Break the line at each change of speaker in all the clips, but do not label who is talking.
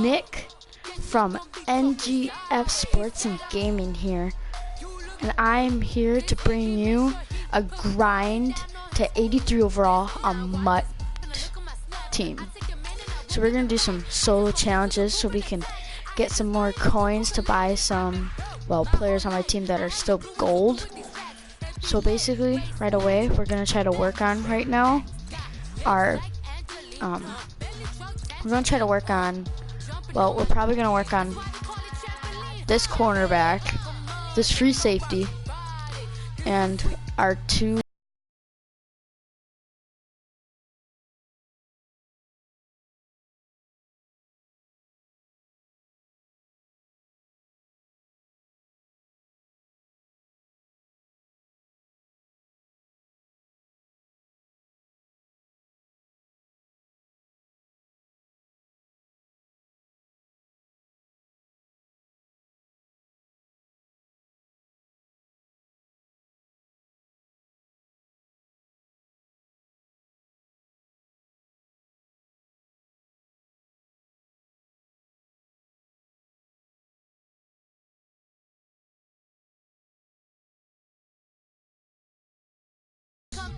Nick from NGF Sports and Gaming here, and I'm here to bring you a grind to 83 overall on Mutt team. So we're going to do some solo challenges so we can get some more coins to buy some, players on my team that are still gold. So basically, right away, we're going to try to work on right now we're going to try to work on, we're probably going to work on this cornerback, this free safety, and our two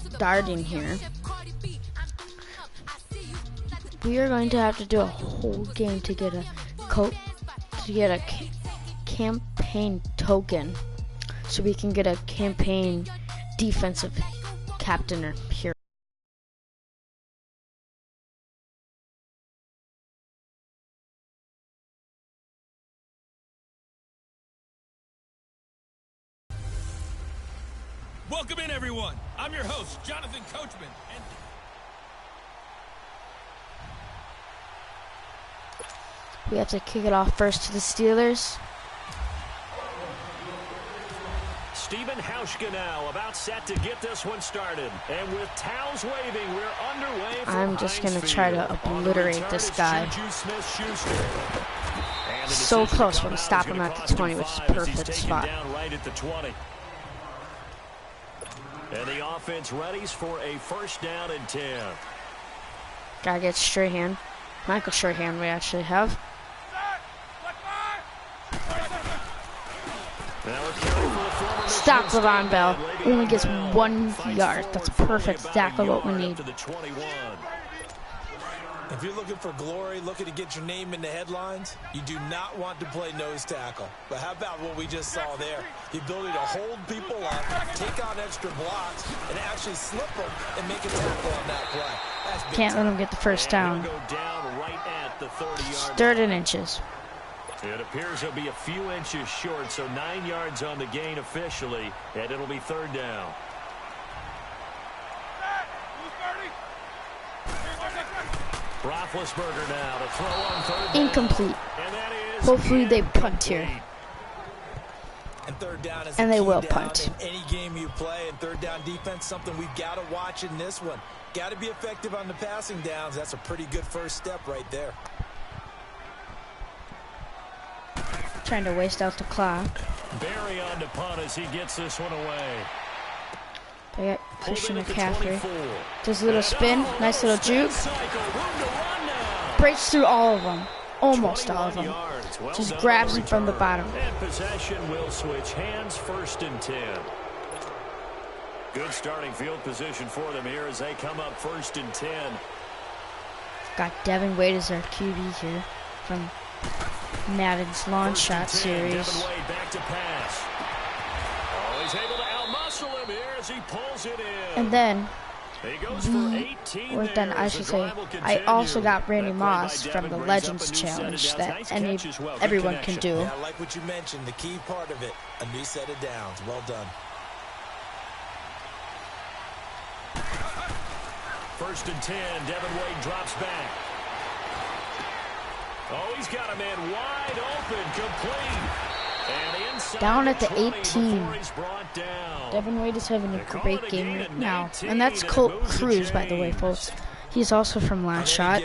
starting here. We are going to have to do a whole game to get a campaign token, so we can get a campaign defensive captain or hero.
Welcome in, everyone. I'm your host, Jonathan Coachman. And
we have to kick it off first to the Steelers.
Stephen Hauschka now about set to get this one started. And with towels waving, we're underway.
I'm just going to try to obliterate this guy. So close, but we stop him at the 20, which is a perfect spot.
Right at the 20. And the offense readies for a first down and 10.
Gotta get Strahan. Michael Strahan we actually have. Stop Levon Bell. Only gets 1 yard. That's perfect. Exactly what we need.
If you're looking for glory, looking to get your name in the headlines, you do not want to play nose tackle. But how about what we just saw there? The ability to hold people up, take on extra blocks, and actually slip them and make a tackle on that play.
Can't let him get the first down. Third and inches.
It appears he'll be a few inches short, so 9 yards on the gain officially, and it'll be third down. Roethlisberger now to throw on third down.
Incomplete. Hopefully they punt here.
And third down is
and they will punt.
In any game you play, and third down defense, something we've got to watch in this one. Got to be effective on the passing downs. That's a pretty good first step right there.
Trying to waste out the clock.
Barry on to punt as he gets this one away.
They got Christian McCaffrey. Does a little spin. Nice little juke. Breaks through all of them. Almost all of them. Just grabs him from the bottom.
And possession will switch hands, first and 10. Good starting field position for them here as they come up first and 10.
Got Devin Wade as our QB here from Madden's Lawn Shot series.
Devin Wade back to pass. Oh, he's able to outmuscle him here as he pulls it in.
And then
I
should say, I also got Randy Moss from the Legends Challenge that everyone can do.
Yeah, I like what you mentioned, the key part of it, a new set of downs. Well done.
First and 10, Devin Wade drops back. Oh, he's got a man wide open, complete. And inside
down at the 18.
Down.
Devin Wade is having a great game right now. And that's Colt Cruz, by the way, folks. He's also from Last Shot.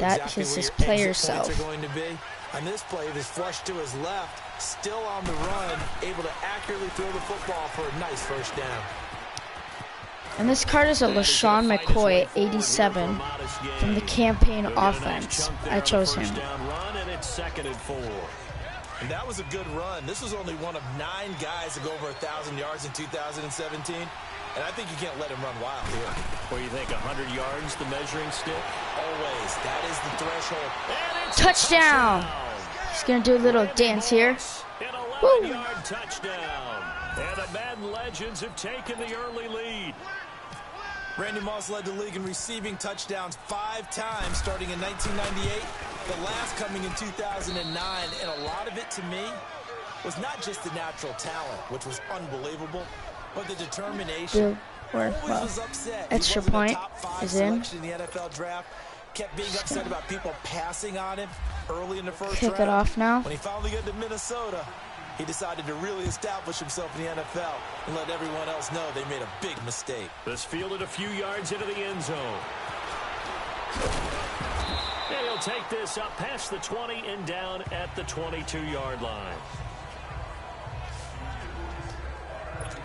That is his player self.
On this play, it is flushed to his left, still on the run, able to accurately throw the football for a nice first down.
And this card is a LaShawn McCoy, 87, from the campaign offense. I chose him.
And that was a good run. This was only one of 9 guys to go over 1,000 yards in 2017. And I think you can't let him run wild here.
What do you think, 100 yards, the measuring stick?
Always. That is the threshold.
Touchdown! He's going to do a little dance here.
An 11-yard touchdown. And the Madden legends have taken the early lead.
Randy Moss led the league in receiving touchdowns 5 times starting in 1998, the last coming in 2009, and a lot of it to me was not just the natural talent, which was unbelievable, but the determination. Was upset.
Extra point is in.
In the NFL draft, kept being upset about people passing on him early in the first
round. Kick it off now.
When he finally got to Minnesota, he decided to really establish himself in the NFL and let everyone else know they made a big mistake.
This fielded a few yards into the end zone. And he'll take this up past the 20 and down at the 22-yard line.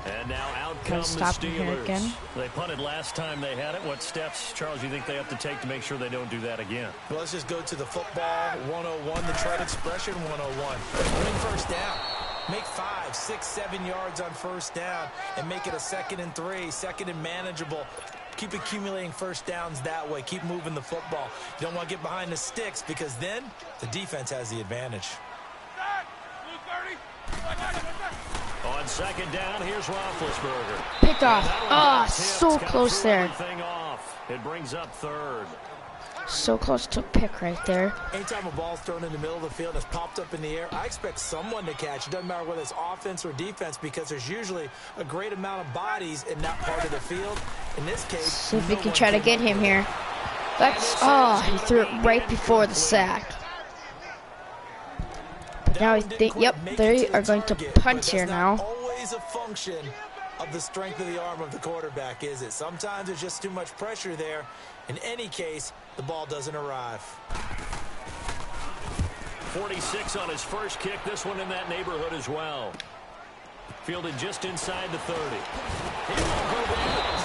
And now out come the Steelers. They punted last time they had it. What steps, Charles, do you think they have to take to make sure they don't do that again?
Well, let's just go to the football 101, the trade expression 101. Win first down. Make 5, 6, 7 yards on first down and make it a 2nd and 3, 2nd and manageable. Keep accumulating first downs that way. Keep moving the football. You don't want to get behind the sticks because then the defense has the advantage.
On 2nd down, here's Roethlisberger.
Pick off. Oh, so close there.
It brings up 3rd.
So close to pick right there.
Anytime a ball's thrown in the middle of the field and it's popped up in the air, I expect someone to catch. It doesn't matter whether it's offense or defense because there's usually a great amount of bodies in that part of the field. In this case,
see if we can try to get him here. He threw it right before the sack. But now they are going to punt here now.
Always a function of the strength of the arm of the quarterback, is it? Sometimes there's just too much pressure there. In any case, the ball doesn't arrive.
46 on his first kick. This one in that neighborhood as well. Fielded just inside the 30. He won't go down.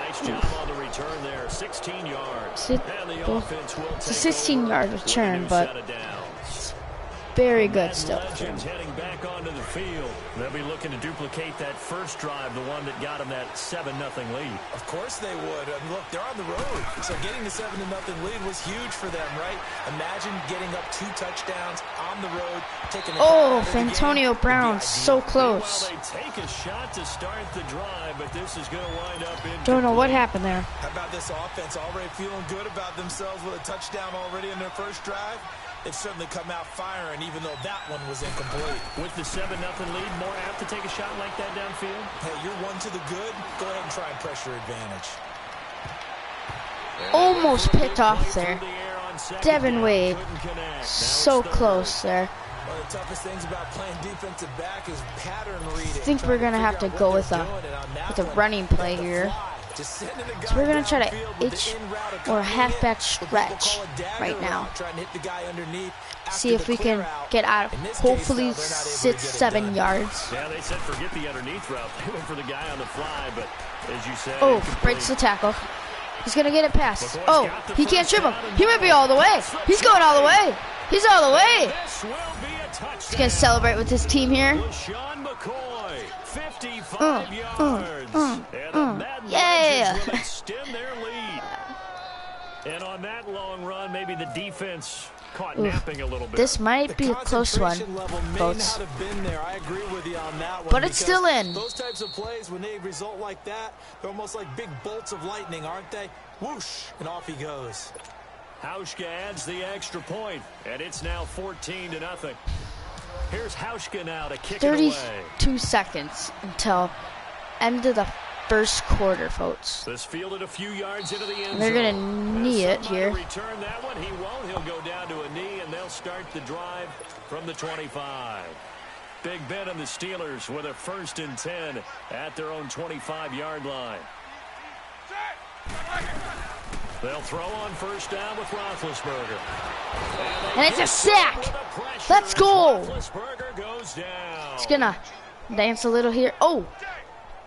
Nice job on the return there. 16 yards. And the offense will
it's a 16-yard return, but very good still.
Legends heading back onto the field. They'll be looking to duplicate that first drive, the one that got them that 7-0 lead.
Of course they would. And look, they're on the road. So getting the 7-0 lead was huge for them, right? Imagine getting up 2 touchdowns on the road, taking
Antonio Brown, so close.
Well, they take a shot to start the drive, but this is going to wind up in.
Don't know what happened there.
How about this offense already feeling good about themselves with a touchdown already in their first drive? They've certainly come out firing, even though that one was incomplete.
With the 7-0 lead, more apt to take a shot like that downfield?
Hey, you're 1 to the good. Go ahead and try and pressure advantage.
Almost picked off there. Devin Wade. So close there.
One of the toughest things about playing defensive back is pattern reading.
I think we're going to have to go with a running play here. So we're going to try to H or halfback stretch right now. See if we can get out of hopefully 6-7 yards.
Yeah, they said forget the underneath route. They went for the guy on the fly, but as you said,
breaks the tackle. He's going to get it past. He can't trip him. He might be all the way. He's going all the way. He's all the way. He's going to celebrate with his team here.
55 yards.
Yeah.
Extend their lead. And on that long run, maybe the defense caught napping a little bit.
This might be a close one, folks.
I agree with you on that one.
But it's still in.
Those types of plays, when they result like that, they're almost like big bolts of lightning, aren't they? Whoosh, and off he goes.
Hauschka adds the extra point, and it's now 14-0. Here's Hauschka now to kick it away.
32 seconds until end of the first quarter, folks.
This fielded a few yards into the end zone.
They're going to knee it here.
Return that one. He won't. He'll go down to a knee, and they'll start the drive from the 25. Big Ben and the Steelers with a 1st and 10 at their own 25-yard line. They'll throw on first down with Roethlisberger.
And it's a sack. Let's go.
Roethlisberger goes down.
He's going to dance a little here.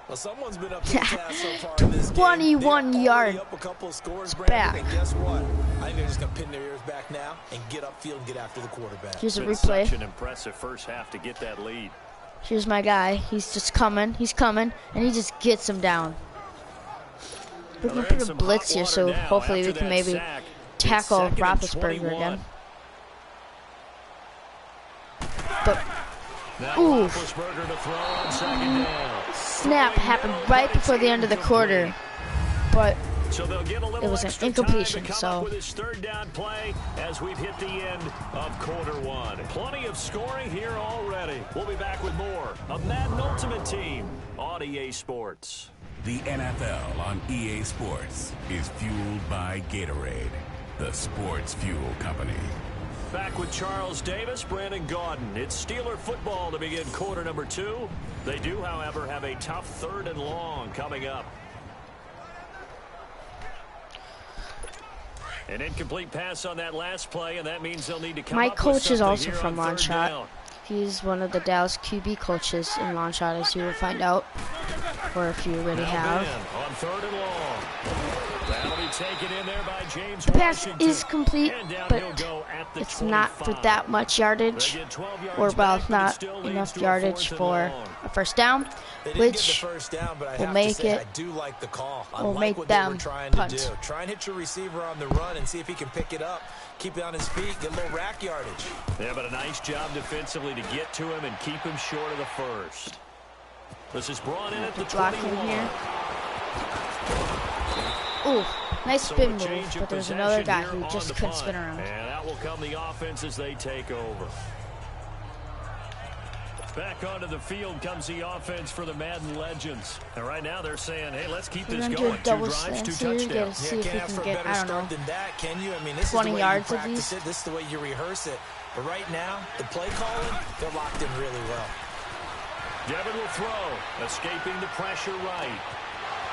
Well, someone's been up to the task so far in this game.
21 yards
up a couple of scores,
back.
And guess what? I think they're just going to pin their ears back now and get upfield and get after the quarterback.
Here's a
It's been
replay.
such an impressive first half to get that lead.
Here's my guy. He's just coming. He's coming, and he just gets him down. We're gonna put a blitz here, so hopefully we can maybe tackle Roethlisberger again. But ooh, snap happened right before the end of the quarter, but it was an incompletion. So
with his third down play as we've hit the end of quarter one. Plenty of scoring here already. We'll be back with more of Madden Ultimate Team on EA Sports.
The NFL on EA Sports is fueled by Gatorade, the sports fuel company.
Back with Charles Davis, Brandon Gaudin. It's Steeler football to begin quarter number 2. They do, however, have a tough 3rd and long coming up. An incomplete pass on that last play, and that means they'll need to come
my
up with
coach is
something
also
here
from
on
Launch
third
Shot.
down.
He's one of the Dallas QB coaches in Launch Shot, as you will find out, or if you already
Now
have.
Ben on 3rd and long. That'll be taken in there by James
The pass
Washington.
is complete,
And down
but
he'll go at the
it's not for
25.
that much yardage,
They get 12 yards
or well,
back, but it
not
still leads
enough
to a
yardage
4th and
for
long.
a first down,
They didn't get the
which
first down, but I
will
have
make
to say,
it-
I do like the call. I
will
like
make
what they were
them
trying
punt.
to do. Try and hit your receiver on the run and see if he can pick it up. Keep it on his feet, get a little rack yardage.
Yeah, but a nice job defensively to get to him and keep him short of the first. This is brought in at the
blocking
21.
here. Ooh, nice
So
spin
a
move,
change of
but there's another guy
possession
who
here
just
on the
couldn't
punt.
spin around.
And that will come the offense as they take over. Back onto the field comes the offense for the Madden Legends. And right now they're saying, hey, let's keep
We're
this
gonna do
going.
a
2
double
drives, 2
stance here, get
touchdowns.
to see if we
can't ask
can
for a
get,
better
I don't
start
know,
than that, can you? I mean, this
20
is the way
yards
you
at
practice
least.
it. This is the way you rehearse it. But right now, the play calling, they're locked in really well.
Devin will throw, escaping the pressure right.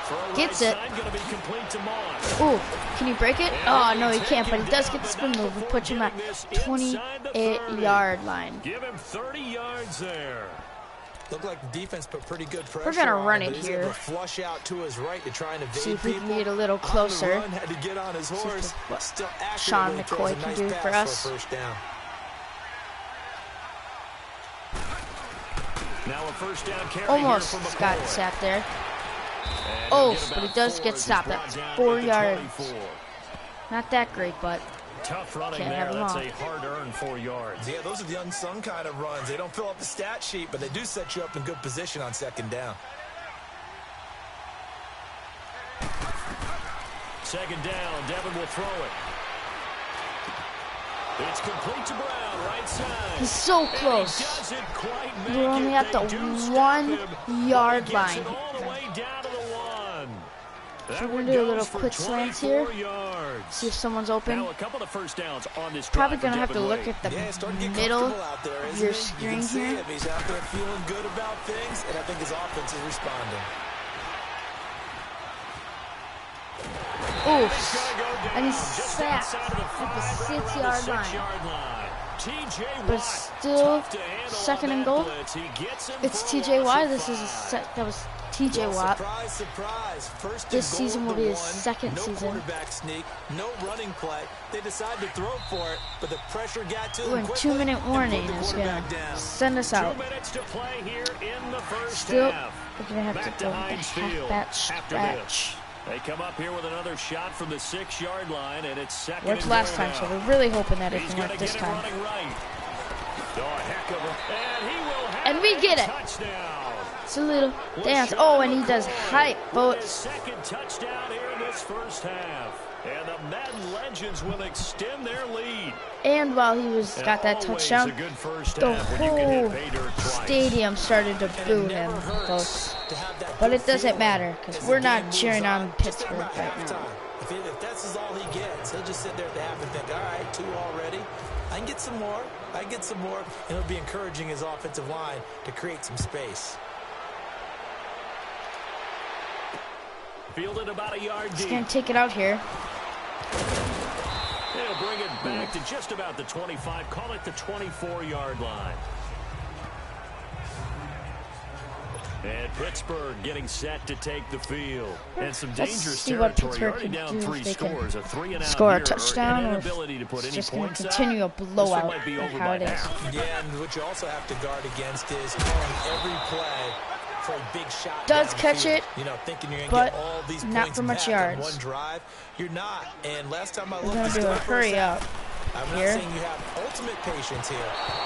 Throw
Gets
right
it.
side, going to be complete to Moss.
Ooh, can you break it?
And
Oh, no, he
take
can't, but
him
he does
down,
get the
but
spin
not
move. We
before
put him at
getting this inside the
28-yard line.
Give him 30 yards there.
Looked like the defense put pretty good pressure.
We're gonna
on
run
him,
it
but he's
here.
able to flush out to his right to try and evade
See if we can
people.
get a little
On the
closer.
run, had to get on his horse.
what
Still
Sean
accurately throws a
McCoy can
nice
do
pass
for us.
For a first down.
Now a first down carry
Almost
here from
got
McCoy.
sacked there.
And
Oh,
he'll get
but he
about
does
4
get
as he's
stopped.
brought
That's
down
4
at the
yards.
24.
Not that great, but
Tough running
Can't
there.
have 'em
That's
all.
a hard-earned 4 yards.
Yeah, those are the unsung kind of runs. They don't fill up the stat sheet, but they do set you up in good position on second down.
Second down, Devin will throw it. It's complete to Brown, right side.
he's so
And he
close.
doesn't quite make
We're only
it.
at the
They do stop
1
him, but
yard
he gets
line.
it all the way down to the 1. That
So we're
one
gonna do a
goes
little
for
quick slants here.
24 yards.
See if someone's open.
Now a couple of first downs on this
Probably
drive for
gonna have to
Devin
look
Wade.
at the
Yeah, it's starting to get
middle
comfortable out there,
of
isn't
your
it? You
screen
can see
here.
him. He's out there feeling good about things, and I think his offense is responding.
Oof.
He's gonna go down
And he's
just
sacked
outside of the
at
5,
the
right around
6-yard
the
line.
6-yard line. TJ
But
Watt,
still,
tough to handle
second
on
and
that
goal.
blitz. He gets him
It's
for a
TJ
loss
Watt.
of
This is a
5.
that was TJ
Well,
Watt.
surprise, surprise. First
This
and goal
season
at
will
the
be his
1.
second
no
season.
quarterback sneak, no running play. They decide to throw for it, but the pressure got to
Ooh,
them
and
quickly
2-minute
and
warning
put the
is gonna
quarterback down.
send us
2
out.
minutes to play here in the first
Still,
half.
we're gonna have
Back
to
to
go with
Heinz
the
Field
halfback
after
stretch.
this. They come up here with another shot from the 6-yard line, and it's second
Worked
and
last
goal
time, so
now.
we're really hoping that it
He's
can
going
work
to
this
get it
time.
running right. Oh, a heck of a... And he will have
And we
a
get it.
touchdown.
It's a little dance. Oh, and he does hype,
With his
folks.
second touchdown here in this first half. And the Madden Legends will extend their lead.
And while he was
And
got that
always
touchdown,
a good first
the
half when you can hit
whole
pay dirt twice.
stadium started to
And it
boo him,
never hurts
folks.
to have that
But
good
it doesn't
feeling
matter, because
as the
we're
game
not
moves
cheering on
Just think
Pittsburgh
about
right now.
halftime. If that's all he gets, he'll just sit there at the half and think, all right, 2 already. I can get some more. I can get some more. And it'll be encouraging his offensive line to create some space.
Fielded about a yard
He's
deep.
going to take it out here.
They'll bring it back to just about the 25. Call it the 24-yard line. And Pittsburgh getting set to take the field. And some
Let's
dangerous
see what
territory.
Pittsburgh
Already
can
down
do.
3
If they
scores.
can
A 3-and-out
score a
here,
touchdown,
an
or
inability to put
it's
any
just going
points
to
up.
continue a
This one
blowout.
might be over
How
by
it is.
half.
Yeah, and what you also have to guard against is calling every play for a big shot.
Does catch
downfield.
it,
You know, thinking you're
but
going to get all these
not
points
for much
back in
yards.
one drive. You're not. And last time I
We're
looked,
going to do a hurry up.
I'm not
here.
saying you have ultimate patience here,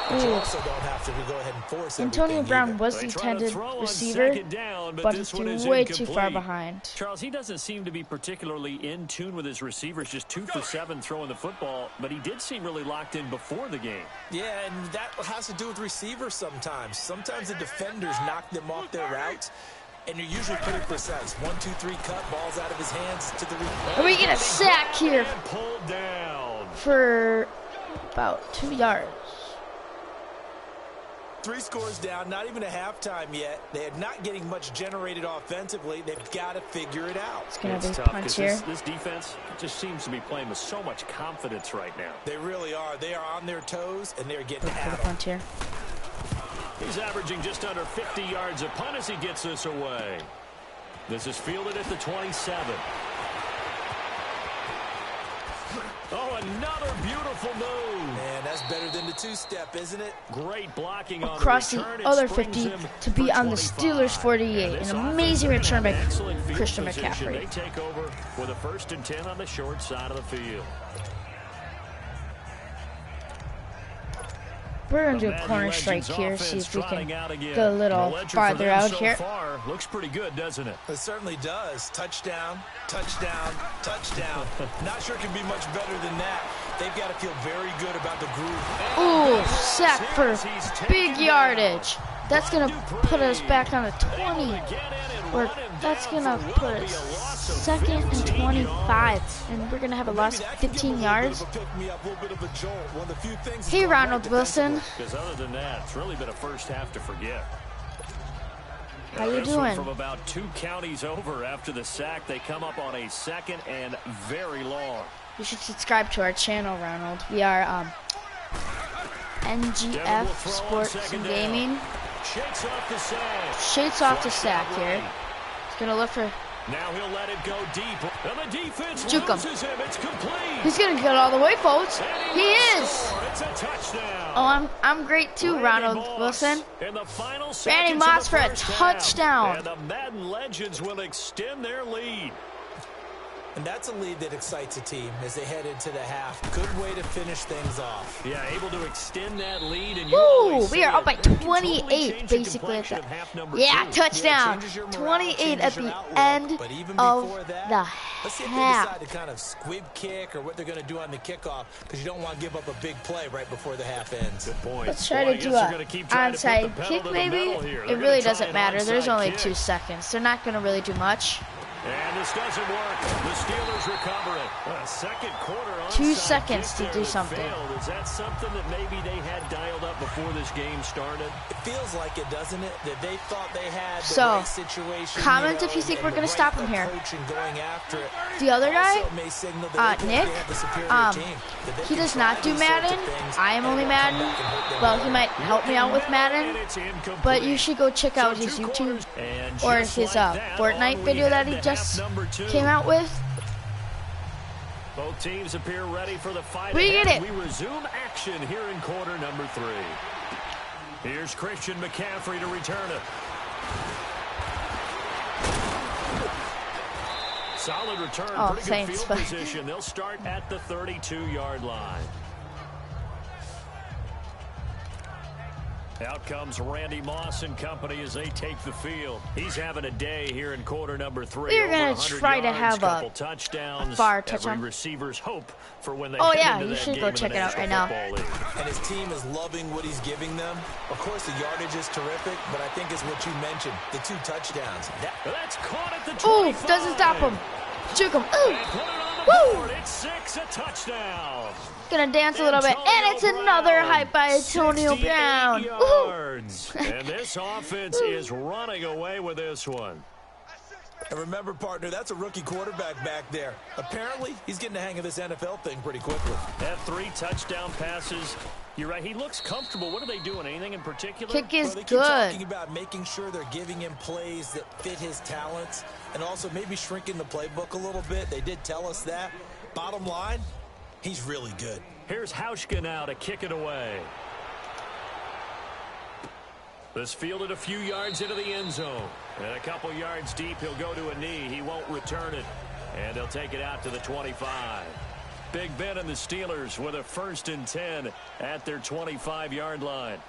but you
Ooh.
also don't have to go ahead and force
Antonio
everything
Brown
either.
was the
They try to
intended
throw on
receiver,
second down,
but
this
he's
one is
way too far
incomplete.
behind.
Charles, he doesn't seem to be particularly in tune with his receivers, just 2 for 7 throwing the football, but he did seem really locked in before the game.
Yeah, and that has to do with receivers sometimes. Sometimes the defenders knock them off their routes, and you're usually pretty precise. 1, 2, 3 cut, balls out of his hands to the
And we get a sack here
And pulled down.
for about 2 yards.
3 scores down, not even a halftime yet. They are not getting much generated offensively. They've got to figure it out.
It's going to
It's
be
tough
punch
'cause
here.
this defense just seems to be playing with so much confidence right now.
They really are. They are on their toes, and they're getting
For the
at them.
punch here.
He's averaging just under 50 yards a punt as he gets this away. This is fielded at the 27. Oh, another beautiful move.
Man, that's better than the 2-step, isn't it?
Great blocking on
Across
the
the
return. It
other
springs
50
him
to be
for
on the
25.
Steelers' 48.
And this
An
offense
amazing
is
return by
in excellent field
Christian
position.
McCaffrey.
They take over with a 1st and 10 on the short side of the field.
We're going to do
The
a corner
Madden
strike
Legends
here, see
offense
if we can
trotting out again.
go a little
The ledger for
farther
them
out
so
here.
far looks pretty good, doesn't it?
It certainly does. Touchdown, touchdown, touchdown. Not sure it can be much better than that. They've got to feel very good about the group.
Ooh, sack for big yardage. That's going to put us back on the 20. Or that's going to put us 2nd and 25. And we're going to have a loss of 15 yards. Hey, Ronald Wilson.
Because other than that, it's really been a first half to forget.
How you
This one
doing?
From about 2 counties over after the sack, they come up on a 2nd and very long.
You should subscribe to our channel, Ronald. We are NGF Sports and Gaming.
Shakes off the sack.
Shades off the
Flushed
sack
out
here.
right.
He's going to look for...
Now he'll let it go deep. And the defense
Juke him.
loses him. It's complete.
He's going to get all the way, folks.
And
He
will
is.
score. It's a touchdown.
Oh, I'm great too,
Randy
Ronald
Moss
Wilson.
in the final
Randy
seconds of
Moss
the
for a
first half.
touchdown.
And the Madden Legends will extend their lead.
And that's a lead that excites a team as they head into the half. Good way to finish things off.
Yeah, able to extend that lead. And you
Woo!
always
We
say
are up
it.
by
That can totally
28,
change the
basically. At
complexion
the,
of half number
yeah,
2.
touchdown.
Changes your morale,
28 at
changes your
the
outlook,
end
but even
of
before that,
the
let's see if they
half.
decide to kind of squib kick or what they're going to do on the kickoff, because you don't want to give up a big play right before the half ends.
Good point.
Let's try
Boy, I
to do
guess they're
a
gonna keep trying to put the
onside
pedal
kick,
to the
maybe.
metal here.
It
They're
really
gonna try
doesn't
an
matter. There's
onside
only
kick.
2 seconds. They're not going to really do much.
And this doesn't work. The Steelers recover it. A second quarter onside
2 seconds
kick
to
there
do
that
something.
failed. Is that something that maybe they had dialed up before this game started?
It feels like it, doesn't it? That they thought they had the
So,
right situation.
comment if you think
and
we're
the
gonna
right
stop him here.
approach in going after it.
The other guy,
Also may signal that they think
Nick,
they have the superior team, that they
he
can
does
try
not do
these sorts of
Madden.
things
I am
and
only
it'll come
Madden.
back and hurt them
Well, he
later.
might help me out with
And
Madden.
it's incomplete.
But you should go check out
So
his
2
YouTube
quarters, and
or
just
his
like that,
Fortnite
on we
video that
head
he
to half
just
number 2.
came out with.
Both teams appear ready for the fight.
We
ahead.
get it.
We resume action here in quarter number 3. Here's Christian McCaffrey to return it. Solid return,
Oh,
pretty
thanks,
good field
but-
position. They'll start at the 32-yard line. Out comes Randy Moss and company as they take the field. He's having a day here in quarter number 3.
We're
Over
gonna
100
try to
yards,
have a
couple touchdowns.
far
Every
touchdown.
receiver's hope for when they
Oh,
head
yeah,
into
you
that
should
game
go
in the
check it out
National
right now.
Football League.
And his team is loving what he's giving them. Of course, the yardage is terrific, but I think it's what you mentioned, the 2 touchdowns.
That's caught at the
Ooh,
25.
doesn't stop him. Juke him. Ooh,
And put it on the
woo.
board. It's 6, a touchdown.
Gonna dance a little bit. And it's another hype by Antonio
68
Brown.
yards. And this offense is running away with this one.
And remember, partner, that's a rookie quarterback back there. Apparently, he's getting the hang of this NFL thing pretty quickly.
Had 3 touchdown passes. You're right, he looks comfortable. What are they doing? Anything in particular?
Kick is
They keep
good.
talking about making sure they're giving him plays that fit his talents and also maybe shrinking the playbook a little bit. They did tell us that. Bottom line, he's really good.
Here's Hauschka now to kick it away. This fielded a few yards into the end zone. And a couple yards deep, he'll go to a knee. He won't return it. And he'll take it out to the 25. Big Ben and the Steelers with a 1st and 10 at their 25-yard line.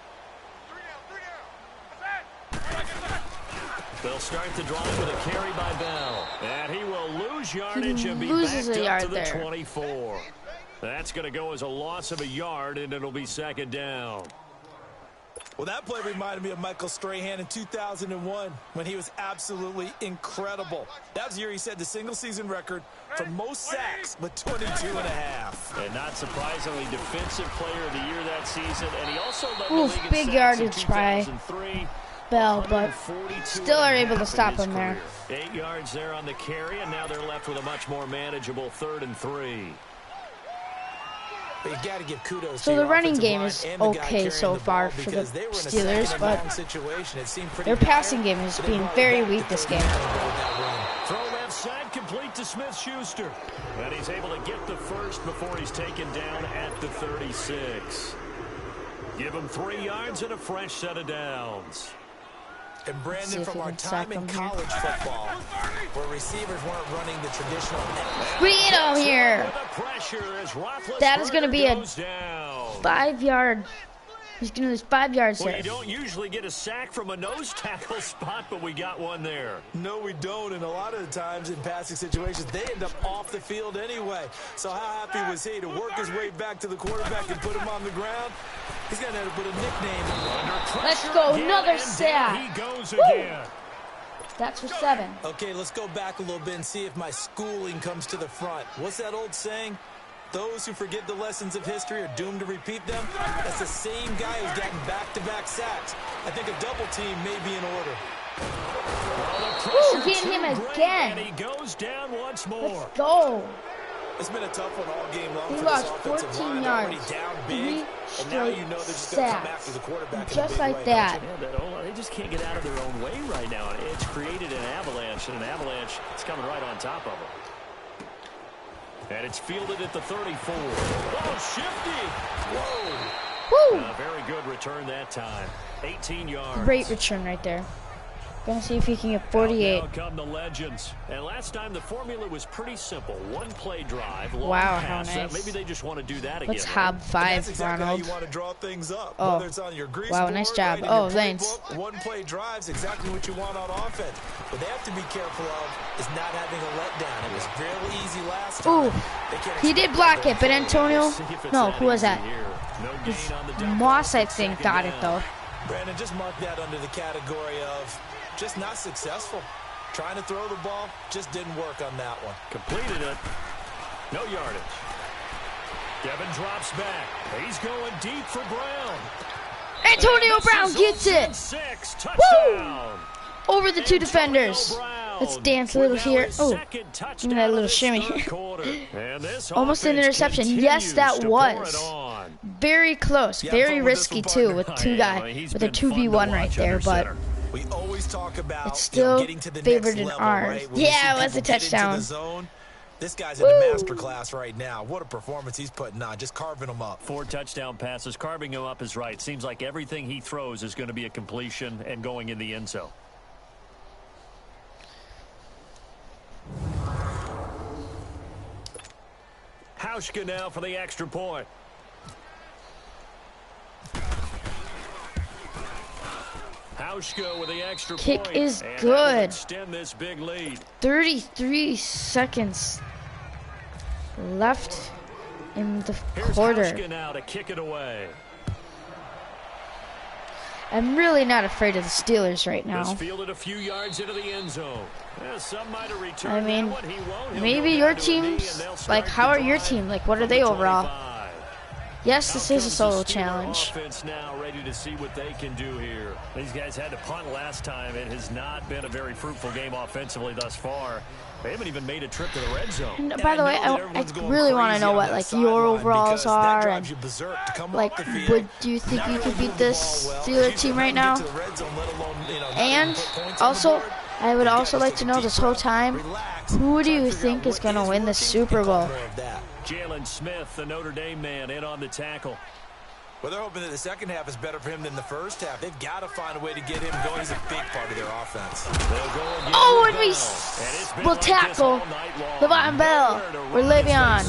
They'll start the drive with a carry by Bell. And he will lose yardage and be backed up to the 24. That's going to go as a loss of a yard, and it'll be 2nd down.
Well, that play reminded me of Michael Strahan in 2001 when he was absolutely incredible. That was the year he set the single-season record for most sacks with 22.5.
And not surprisingly, defensive player of the year that season. And he also led the league in
big
sacks
yardage
in
by
2003.
Bell, but still are able to stop him there.
8 yards there on the carry, and now they're left with a much more manageable 3rd and 3.
But you got to give kudos
So
to
the
your
running
offensive
game
line
is
and the guy
okay
carrying
so
the
far
ball
for the
because they were in a
Steelers,
second and
but
long situation. It seemed pretty
their
dire,
passing game is
but they
being
brought it
very
back
weak
to
this
30
game.
with that run.
Throw left side, complete to Smith-Schuster. And he's able to get the 1st before he's taken down at the 36. Give him 3 yards and a fresh set of downs.
And
See
Brandon,
if
from
we
our
can sack
time in
him here.
college football, where receivers weren't running the traditional.
Freedom here.
With the pressure as
That is going to be a
goes down.
5-yard. He's going to lose 5 yards
Well,
there.
you don't usually get a sack from a nose tackle spot, but we got one there.
No, we don't. And a lot of the times in passing situations, they end up off the field anyway. So how happy was he to work his way back to the quarterback and put him on the ground? He's going to have to put a nickname on.
Let's go,
Again,
another
and
sack.
down he goes
Woo.
again.
That's for 7.
Okay, let's go back a little bit and see if my schooling comes to the front. What's that old saying? Those who forget the lessons of history are doomed to repeat them. That's the same guy who's gotten back-to-back sacks. I think a double team may be in order.
Woo, getting him again.
And he goes down once more.
Let's go.
It's been a tough one all game long
He
for
lost
this offensive
14
line.
yards.
Already down
3
big, and now you know they're just going to come
sacks.
after the quarterback in a
Just
big
like
way,
that.
Yeah, that O-line, they just can't get out of their own way right now. It's created an avalanche, and an avalanche is coming right on top of them. And it's fielded at the 34. Oh, shifty. Whoa.
Woo.
Very good return that time. 18 yards.
Great return right there. Gonna see if he can get 48.
Now come the legends. And last time the formula was pretty simple. One play drive, long
Wow, how
pass.
nice.
Maybe they just want to do that
Let's
again.
hob
And
5,
that's exactly
Ronald.
how you want to draw things up.
Oh.
Whether it's on your grease
Wow,
board,
nice job.
right in
Oh,
your
thanks.
playbook, one-play drive's exactly what you want on offense. What they have to be careful of is not having a letdown. It was real easy last time.
Ooh,
They can't
he did
expect
block
that
it, but
going
Antonio,
See if it's
no, who was
easy
that?
here. No gain on the double.
Moss, I
It's
think,
second
got it
down.
though.
forward. Brandon, just mark that under the category of just not successful. Trying to throw the ball just didn't work on that one.
Completed it. No yardage. Devin drops back. He's going deep for Brown.
Antonio
And this
Brown
is
gets
open
it
6. Touchdown.
over the 2
Antonio
defenders.
Brown
Let's dance a
with
little
now
here.
his
Oh,
second
give me that
touchdown
little
of this
shimmy.
third quarter. And this
Almost an
offense
interception. Yes, that
continues to pour
was.
it on.
Very close,
Yeah,
very
fun with this
risky
one,
too,
partner.
with two
Yeah,
guys,
he's
with a
been fun to
2v1 right
watch
there,
under
but
center.
We always talk about
it's still
getting to the
favored
next
in
level,
ours.
right? When we
Yeah,
see
it was a
people get into
touchdown.
the zone, this guy's in the masterclass right now. What a performance he's putting on, just carving them up.
4 touchdown passes. Carving him up is right. Seems like everything he throws is going to be a completion and going in the end zone. Hauschka now for the extra point. Hauschka with the extra
Kick
point.
is
And that
good.
will extend this big lead.
33 seconds left in the
Here's
quarter.
Hauschka now to kick it away.
I'm really not afraid of the Steelers right
This
now.
fielded a few yards into the end zone. Yeah, some might have returned
I mean,
that one. He won't. He'll
maybe
go
your
down to a knee,
teams,
and they'll
like,
start
how
the
are your
drive
team? Like, what are
from
they
the
overall?
25.
Yes, this is a solo
Steeler
challenge.
Offense now ready to see what they can do here. These guys had to punt last time. It has not been a very fruitful game offensively thus far. They haven't even made a trip to the red zone.
And by the way, I really want to know what like your overalls are, and like, do you think you could beat this Steeler team right now? And also, I would also like to know this whole time, who do you think is going to win the Super Bowl?
Jalen Smith, the Notre Dame man, in on the tackle.
Well, they're hoping that the second half is better for him than the first half. They've got to find a way to get him going. He's a big part of their offense.
Oh, and we will tackle Le'Veon Bell or Le'Veon.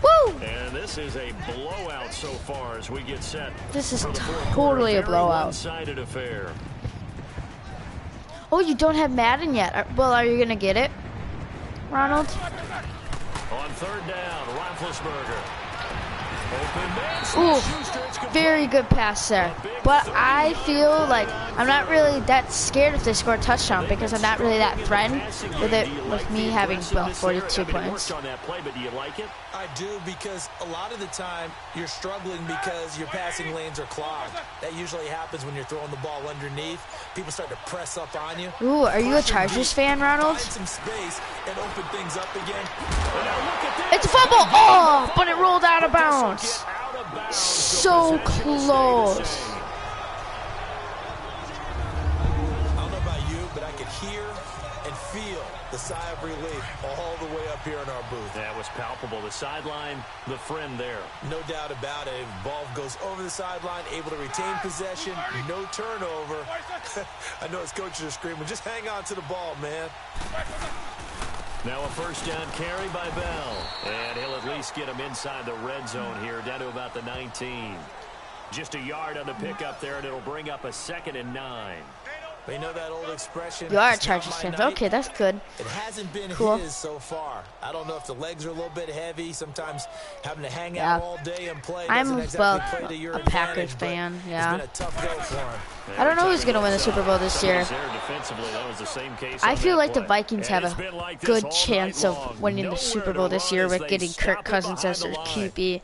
Woo!
And this is a blowout so far as we get set.
This is totally a blowout.
One-sided affair.
Oh, you don't have Madden yet. Well, are you going to get it, Ronald?
On third down, Roethlisberger.
Ooh, very good pass there. But I feel like I'm not really that scared if they score a touchdown because I'm not really that threatened with me having 42 points.
I do, because a lot of the time you're struggling because your passing lanes are clogged. That usually happens when you're throwing the ball underneath. People start to press up on you.
Ooh, are you a Chargers fan, Ronald?
Find some space and open things up again.
It's a fumble! Oh, but it rolled out of bounds. So close.
I don't know about you, but I could hear and feel the sigh of relief all the way up here in our booth.
That was palpable. The sideline, the friend there.
No doubt about it. Ball goes over the sideline, able to retain possession, no turnover. I know his coaches are screaming, just hang on to the ball, man.
Now a first down carry by Bell. And he'll at least get him inside the red zone here, down to about the 19. Just a yard on the pickup there, and it'll bring up a 2nd and 9.
You know that old expression?
You are a Chargers fan. Okay, that's good.
It hasn't been
cool.
his so far. I don't know if the legs are a little bit heavy. Sometimes having to hang out all day and play doesn't exactly play to your
a Packers
advantage,
fan. Yeah.
It's been a tough go for him.
I don't know who's going to win the Super Bowl this year. I feel like the Vikings have a good chance of winning the Super Bowl this year with getting Kirk Cousins as their QB.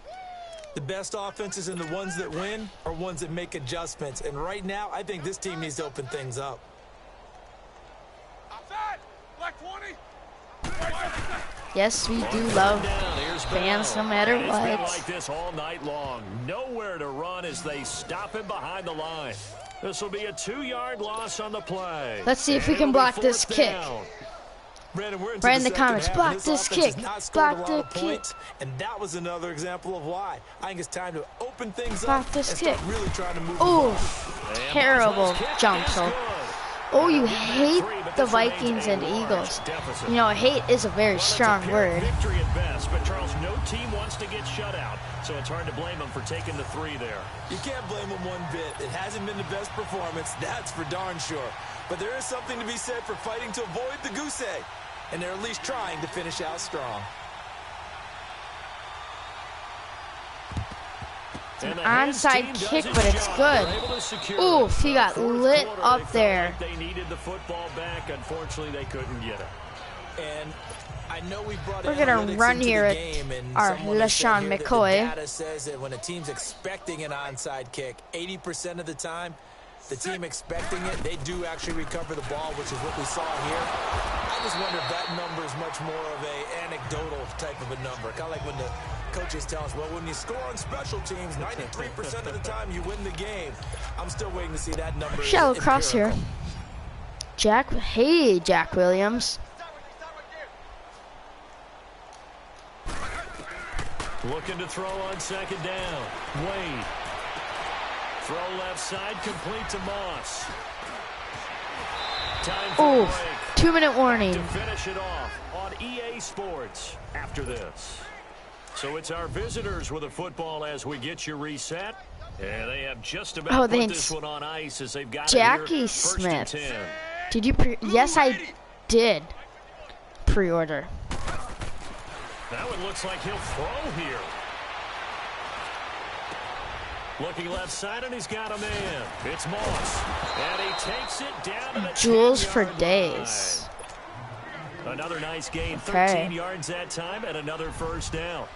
The best offenses and the ones that win are ones that make adjustments. And right now, I think this team needs to open things up.
Yes, we do love fans no matter
It's been
what.
like this all night long. Nowhere to run as they stop him behind the line. This will be a 2-yard loss on the play.
Let's see if we can block this kick.
Brandon, we're
Right in the comments, block this kick. Block the kick.
And that was another example of why. I think it's time to open things
Block
up
this
and
kick.
start really trying to move.
Oh, terrible jump. Oh, you hate the Vikings and Eagles. You know, hate is a very strong word.
Victory at best, but Charles, no team wants to get shut out, so it's hard to blame them for taking the 3 there.
You can't blame them one bit. It hasn't been the best performance, that's for darn sure. But there is something to be said for fighting to avoid the goose egg, and they're at least trying to finish out strong.
An
onside kick, but it's good. Oof, he got lit up there.
They needed the football back. Unfortunately, they couldn't get it.
And I know we brought
We're gonna run here at our LaShawn McCoy.
The data says that when a team's expecting an onside kick, 80% of the time, the team expecting it, they do actually recover the ball, which is what we saw here. I just wonder if that number is much more of a anecdotal type of a number. Kind of like when the coaches tell us, well, when you score on special teams, 93% of the time you win the game. I'm still waiting to see that number.
Shallow cross here. Hey, Jack Williams.
Looking to throw on 2nd down. Wade. Throw left side, complete to Moss. Time for a break.
2-minute warning.
To finish it off on EA Sports after this. So it's our visitors with a football as we get you reset. And they have just about put this one on ice as they've got
Jackie Smith. Did you yes, I did pre-order.
Now it looks like he'll throw here. Looking left side, and he's got a man. It's Moss. And he takes it down to the
Jules for days.
Another nice gain, 13 yards that time, and another first down.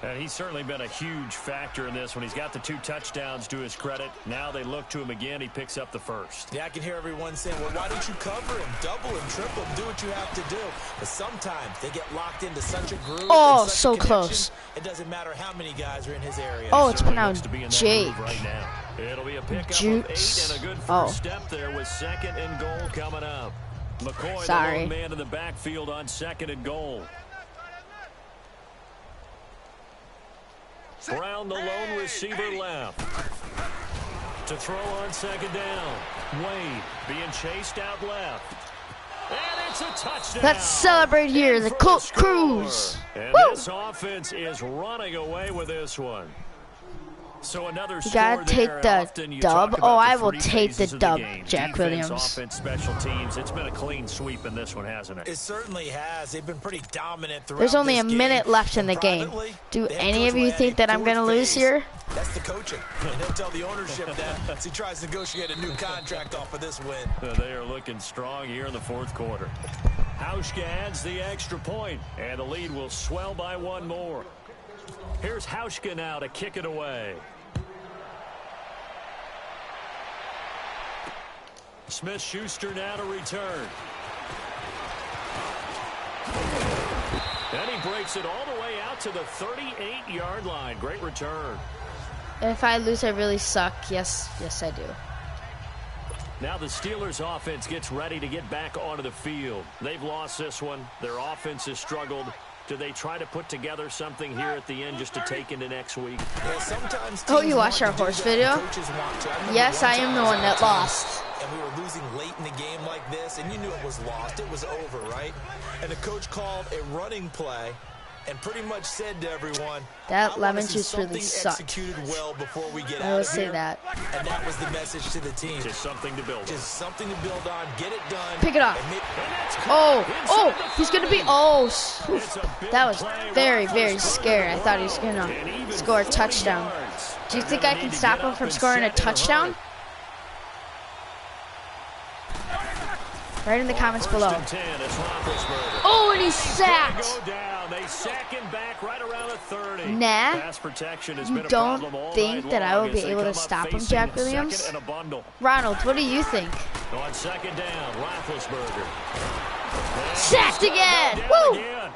And he's certainly been a huge factor in this when he's got the 2 touchdowns to his credit. Now they look to him again. He picks up the first.
Yeah, I can hear everyone saying, well, why don't you cover him, double him, triple him, do what you have to do. But sometimes they get locked into such a groove.
Oh,
such
so
a connection,
close.
It doesn't matter how many guys are in his area.
Oh, it's
Certainly
pronounced
looks to be in that
Jake.
groove right now. It'll be a pickup of
Jukes.
8 and a good
Oh.
first step there with 2nd and goal coming up. McCoy,
Sorry.
the lone man in the backfield on 2nd and goal. Brown, the lone receiver left. To throw on 2nd down. Wade being chased out left. And it's a touchdown.
Let's celebrate here, the Colt Cruise.
And
Woo!
this offense is running away with this one. So another
You gotta take the dub. Oh, I will take the dub, Jack Williams.
Offense, special teams. It's been a clean sweep in this one, hasn't it?
It certainly has. They've been pretty dominant throughout.
There's only a
this
minute
game.
left in the game. Do any of you think that I'm gonna lose here?
That's the coaching. And he'll tell the ownership that as he tries to negotiate a new contract off of this win.
They are looking strong here in the 4th quarter. Hauschka adds the extra point, and the lead will swell by 1 more. Here's Hauschka now to kick it away. Smith-Schuster now to return. And he breaks it all the way out to the 38-yard line. Great return.
If I lose, I really suck. Yes, I do.
Now the Steelers offense gets ready to get back onto the field. They've lost this one. Their offense has struggled. Do they try to put together something here at the end just to take into next week?
Yeah, sometimes
Oh, you watched our horse video? Yes, I am the one that lost.
And we were losing late in the game like this, and you knew it was lost. It was over, right? And the coach called a running play and pretty much said to everyone,
That
I
lemon
wanna see
juice really
something
sucked.
executed well before we get
I
out
will
of
say
here.
that.
And that was the message to the team.
Just something to build on.
Just something to build on. Get it done.
Pick it up.
And
Oh, he's gonna be. Oh, that was very, very scary. I thought he was gonna score a touchdown. Do you think I can stop him from scoring a touchdown? Right in the comments below. Oh, and he's sacked.
They sack him back right around the 30.
Nah,
Pass protection has
you
been a problem
don't
all
think
night
that I
long
will be
as they
able to
come up
stop him,
facing
Jack Williams?
2nd and a bundle.
Ronald, what do you think?
On 2nd down, Roethlisberger.
Sacked again!
Down
Woo!
again.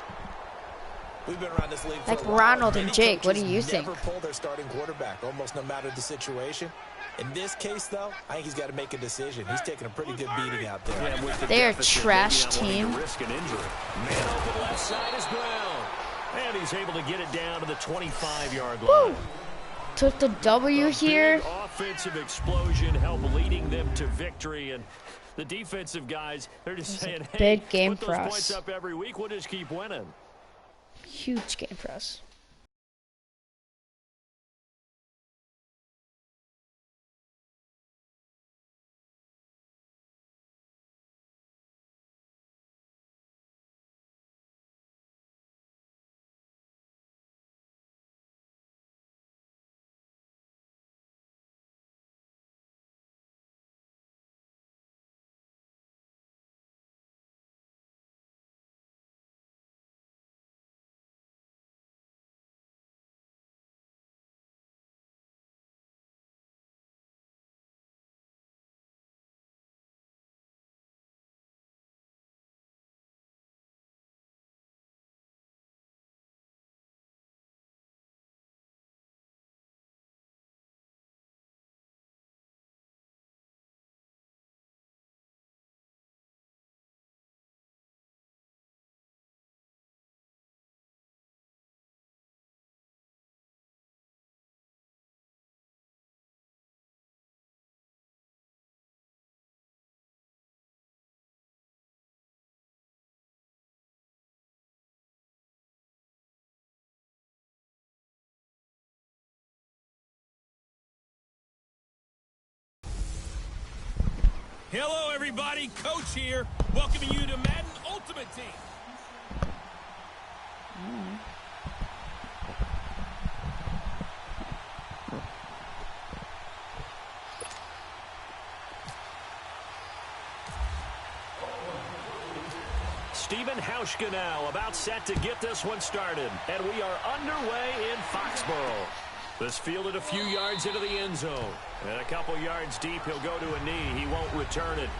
We've been around this league for
Like
a while.
Ronald and
Many
Jake, what do
coaches
you think?
Never pull their starting quarterback, almost no matter the situation. In this case, though, I think he's got to make a decision. He's taking a pretty good beating out there.
Yeah, with the
They are
deficit,
trash
maybe not wanting
team.
to risk an injury. Man open left side is Brown. And he's able to get it down to the 25-yard line.
Woo! Took the W here.
Big offensive explosion help leading them to victory. And the defensive guys, they're just saying, hey,
big game
put
for
those
us.
points up every week. We'll just keep winning.
Huge game for us.
Hello, everybody. Coach here, welcoming you to Madden Ultimate Team.
Steven And Hauschka now about set to get this one started. And we are underway in Foxborough. This fielded a few yards into the end zone. And a couple yards deep, he'll go to a knee. He won't return it.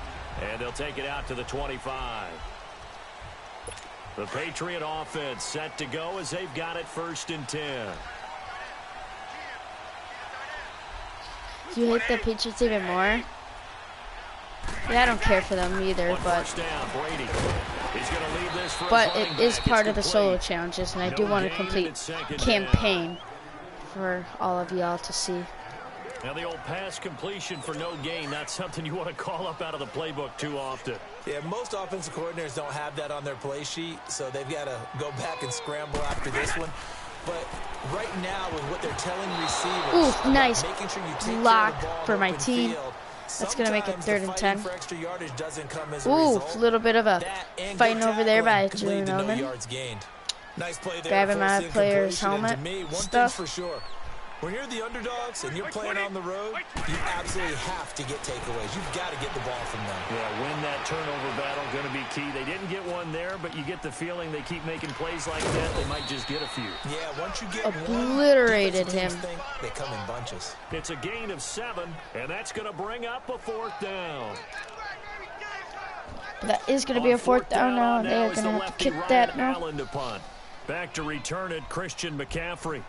And they'll take it out to the 25. The Patriot offense set to go as they've got it 1st and 10.
Do you hate the Patriots even more? Yeah, I don't care for them either, but it is part of the solo challenges, and I do want to complete campaign for all of y'all to see.
Now the old pass completion for no gain, not something you want to call up out of the playbook too often.
Yeah, most offensive coordinators don't have that on their play sheet, so they've got to go back and scramble after this one. But right now, with what they're telling receivers,
ooh, nice
making sure you take
block
care of the ball
for my team.
field,
That's going to make it 3rd and 10.
for extra yardage doesn't come as a
Ooh,
result.
a little bit of a fighting over there by Julian
no
Edelman.
yards gained. Nice play there.
Grabbing my
Forcing
player's
incompletion.
helmet
And to me, one
stuff.
thing's for sure. When you're the underdogs and you're playing on the road, you absolutely have to get takeaways. You've got to get the ball from them.
Yeah, win that turnover battle, going to be key. They didn't get one there, but you get the feeling they keep making plays like that, they might just get a few.
Yeah, once you get
Obliterated him.
They come in bunches.
It's a gain of 7, and that's going to bring up a 4th down.
But that is going to be a 4th down now, and they are going to have to kick that now.
Allen to punt. Back to return it, Christian McCaffrey.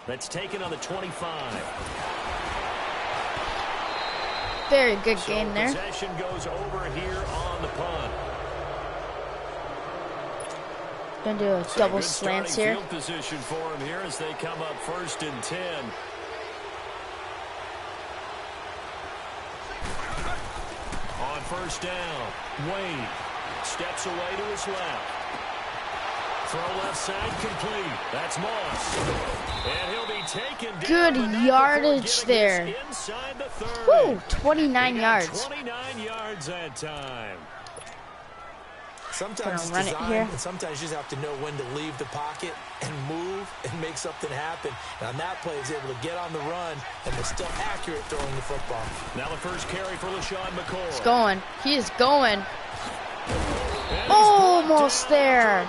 That's taken on the 25.
Very good gain there.
Possession goes over here on the punt.
Gonna do a double slants here.
Field position for him here as they come up 1st and 10. On 1st down, Wade steps away to his left. Throw left side complete. That's Moss. And he'll be taken down.
Good yardage there.
Inside the 30.
Woo, 29 yards.
29 yards that time.
Sometimes it's
run it
design,
here.
and sometimes you just have to know when to leave the pocket and move and make something happen. And on that play, he's able to get on the run, and they're still accurate throwing the football.
Now the first carry for LaShawn McCoy.
He's going. He is going. Almost there.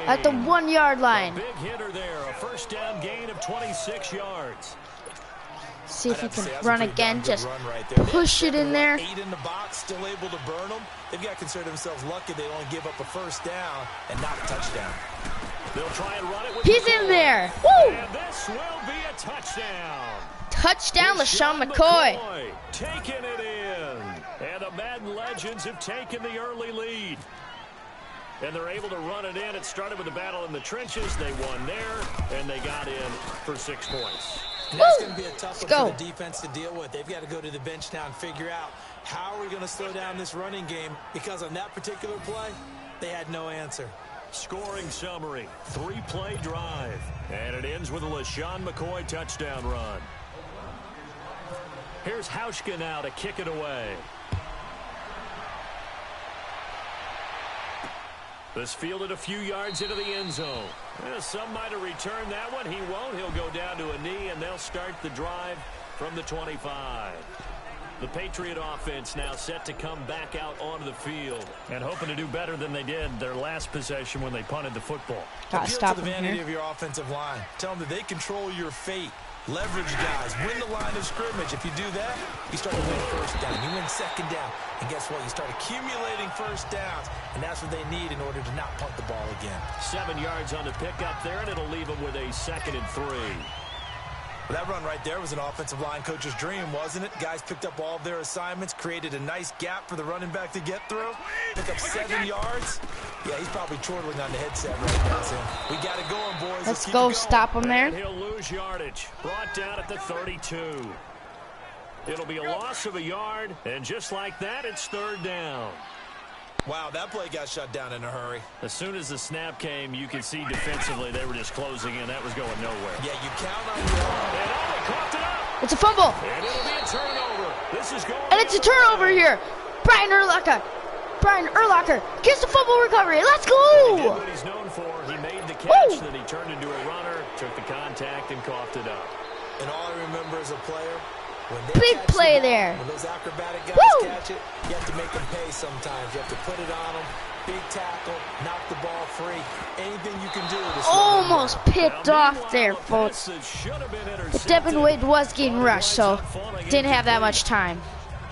At the 1 yard line.
Big hitter there. A 1st down gain of 26 yards.
See if he can run again. Just push it in there.
8 in the box, still able to burn them. They've got to consider themselves lucky they only give up a 1st down and not a touchdown.
They'll try and run it with
He's
McCoy.
in there. Woo!
And this will be a touchdown.
Touchdown, LaShawn McCoy.
Taking it in. And the Madden legends have taken the early lead. And they're able to run it in. It started with a battle in the trenches. They won there, and they got in for 6 points.
And that's going to be a tough one for the defense to deal with. They've got to go to the bench now and figure out how are we going to slow down this running game, because on that particular play, they had no answer.
Scoring summary, 3-play drive. And it ends with a LaShawn McCoy touchdown run. Here's Hauschka now to kick it away. This fielded a few yards into the end zone. Some might have returned that one. He won't. He'll go down to a knee, and they'll start the drive from the 25. The Patriot offense now set to come back out onto the field and hoping to do better than they did their last possession when they punted the football.
Gotta
Appeal
stop
to the
him
vanity
here.
of your offensive line. Tell them that they control your fate. Leverage guys. Win the line of scrimmage. If you do that, you start to win 1st down. You win 2nd down. And guess what? You start accumulating 1st downs. And that's what they need in order to not punt the ball again.
7 yards on the pickup there, and it'll leave them with a 2nd and 3.
Well, that run right there was an offensive line coach's dream, wasn't it? Guys picked up all of their assignments, created a nice gap for the running back to get through, pick up 7 yards. Yeah, he's probably chortling on the headset right now. So we got it going, boys.
Let's
keep
go.
it going.
Stop him there.
And he'll lose yardage. Brought down at the 32. It'll be a loss of a yard, and just like that, it's 3rd down.
Wow, that play got shut down in a hurry.
As soon as the snap came, you could see defensively they were just closing in. That was going nowhere.
Yeah, you count on your arm.
And they coughed it up.
It's a fumble.
And it'll be a turnover. This is going.
And it's a turnover here. Brian Urlacher gets the fumble recovery. Let's
He did
go.
what he's known for. He made the catch,
Woo!
then he turned into a runner, took the contact, and coughed it up.
And all I remember as a player, when they
Big
catch
play
the ball,
there.
when those acrobatic guys
Woo!
catch it, you have to make them pay sometimes. You have to put it on them. Big tackle, knock the ball free. Anything you can do to slow them
Almost
down.
picked off there, folks. But Devin Wade was getting rushed, so didn't have that much time.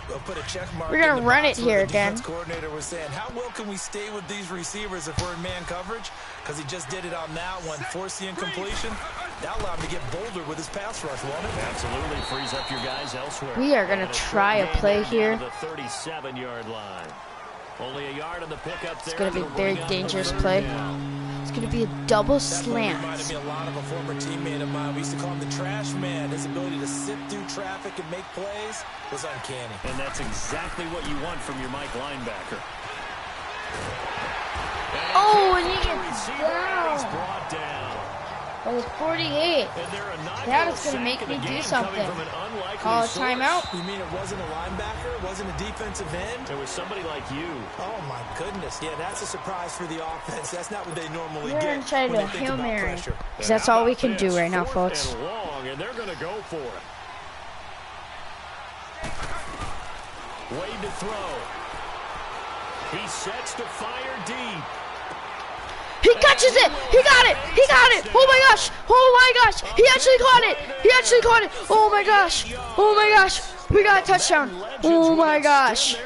We'll put a check mark
We're gonna
in the
run
box
it
where
here
the
again.
defense coordinator was saying, how well can we stay with these receivers if we're in man coverage? Because he just did it on that one, forced the incompletion. That allowed him to get bolder with his pass rush, won't it?
Absolutely frees up your guys elsewhere.
We are gonna try a play here.
The 37-yard line. Only a yard on the pickup there.
It's gonna be a very dangerous play. It's gonna be a double slant.
Reminded me a lot of a former teammate of mine. We used to call him the trash man. His ability to sift through traffic and make plays was uncanny.
And that's exactly what you want from your Mike linebacker.
Oh, and he
The
gets
receiver is
down.
brought down.
That was 48.
And they're a
That is
going to
make me do
coming
something.
from an unlikely
Call a
source.
timeout.
You mean it wasn't a linebacker? It wasn't a defensive end?
It was somebody like you.
Oh, my goodness. Yeah, that's a surprise for the offense. That's not what they normally
We're
get
gonna try to
when
do a
they think
Hail
about
Mary.
pressure.
'Cause that's all we can do right now, folks.
And long, and they're going to go for it. Wade to throw. He sets to fire deep.
He catches it. He got it. He got it. Oh my gosh. Oh my gosh. He actually caught it. He actually caught it. Oh my gosh. Oh my gosh. We got a touchdown. Oh my gosh.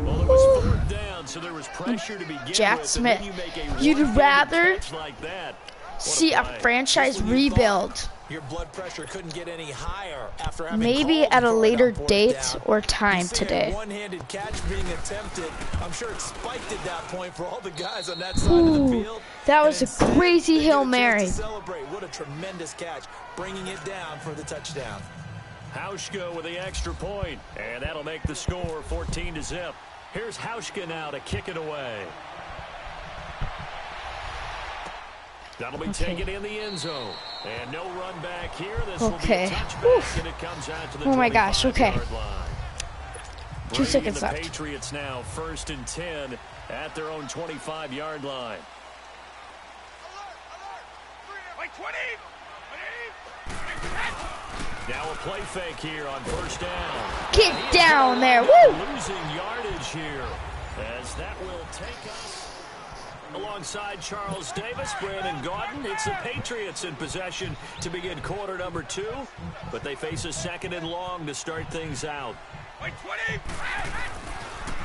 Well, it was fourth down, so there was pressure to begin
Jack
with,
Smith,
and then you make a
you'd
one-handed
rather
catch like that. What
see a
play.
franchise
When you thought
rebuild.
Your blood pressure couldn't get any higher after having
Maybe
called
at a
for it
later
on fourth
date
down.
or time
You see a
today.
one-handed catch being attempted. I'm sure it spiked at that point for all the guys on that side of the
Ooh,
field.
that
And
was a
instead,
crazy
they
Hail
get a chance to
Mary.
Celebrate. What a tremendous catch, bringing it down for the touchdown.
Hauschka with the extra point, and that'll make the score 14-0. Here's Hauschka now to kick it away. That'll be taken in the end zone. And no run back here. This will be a
Okay.
touchback,
Oof.
and it comes out to the
Oh my gosh, okay.
25-yard line.
2
Bringing
seconds
the
left.
Patriots now 1st and 10 at their own 25-yard line. Now a play fake here on 1st down.
Get down there. Woo!
Losing yardage here, as that will take us alongside Charles Davis, Brandon Gaudin. It's the Patriots in possession to begin quarter number 2, but they face a 2nd and long to start things out.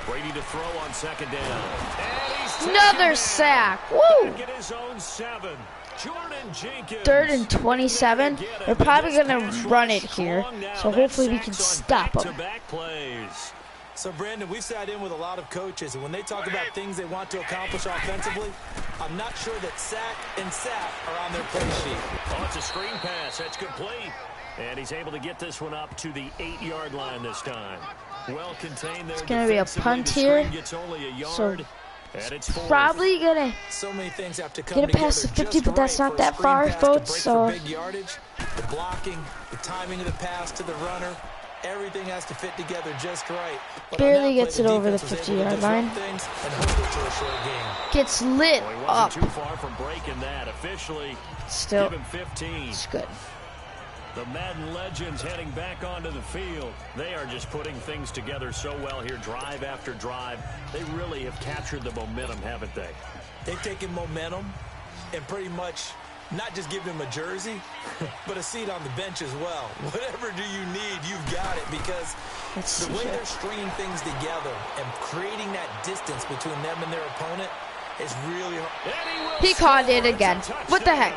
Brady to throw on 2nd down. And he's taken
Another
down.
sack. Woo!
Back at his own 7. Jordan Jenkins.
3rd and 27. They're probably going to run it here. So hopefully we can stop them.
Back-to-back plays.
So, Brandon, we've sat in with a lot of coaches, and when they talk about things they want to accomplish offensively, I'm not sure that sack and sack are on their play sheet.
Oh, it's a screen pass. That's complete. And he's able to get this one up to the 8-yard line this time. Well contained there.
It's going to be a
defensively.
punt
The screen
here.
gets only a
So
yard, and it's fourth.
probably going to
So many things have to come
get it past the
together
50,
just
but that's
right
not
for a
that
screen
far,
pass to
folks.
break
So
for big yardage, the blocking, the timing of the pass to the runner, everything has to fit together just right. But on
barely
that
gets
play,
it over the
defense was able to
50-yard
disrupt
line.
things and hold it to a short game.
Gets lit
Well, he
up.
wasn't too far from breaking that. Officially,
Still,
give him 15.
it's good.
The Madden legends heading back onto the field. They are just putting things together so well here, drive after drive. They really have captured the momentum, haven't they?
They've taken momentum and pretty much not just give him a jersey, but a seat on the bench as well. Whatever do you need, you've got it, because
Let's
the
see
way
here.
they're stringing things together and creating that distance between them and their opponent is really hard.
He caught it again. What the heck?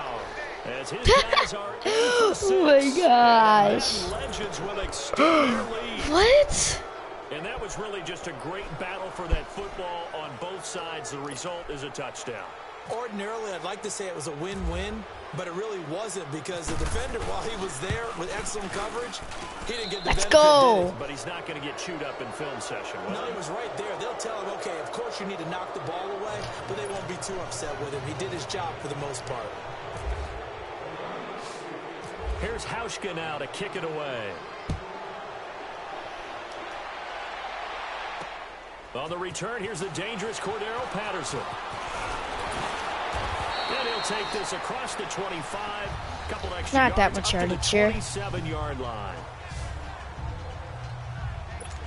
As his guys are
Oh my gosh.
Legends will extend their lead.
What?
And that was really just a great battle for that football on both sides. The result is a touchdown.
Ordinarily, I'd like to say it was a win-win, but it really wasn't, because the defender, while he was there with excellent coverage, he didn't get the
Let's
benefit,
go.
did he?
But he's not going to get chewed up in film session, will
No,
he?
he was right there. They'll tell him, okay, of course you need to knock the ball away, but they won't be too upset with him. He did his job for the most part.
Here's Hauschka now to kick it away. On the return, here's the dangerous Cordero Patterson. And he'll take this across the 25. Couple extra
Not that
yards
much
up to the
yardage here.
27-yard line.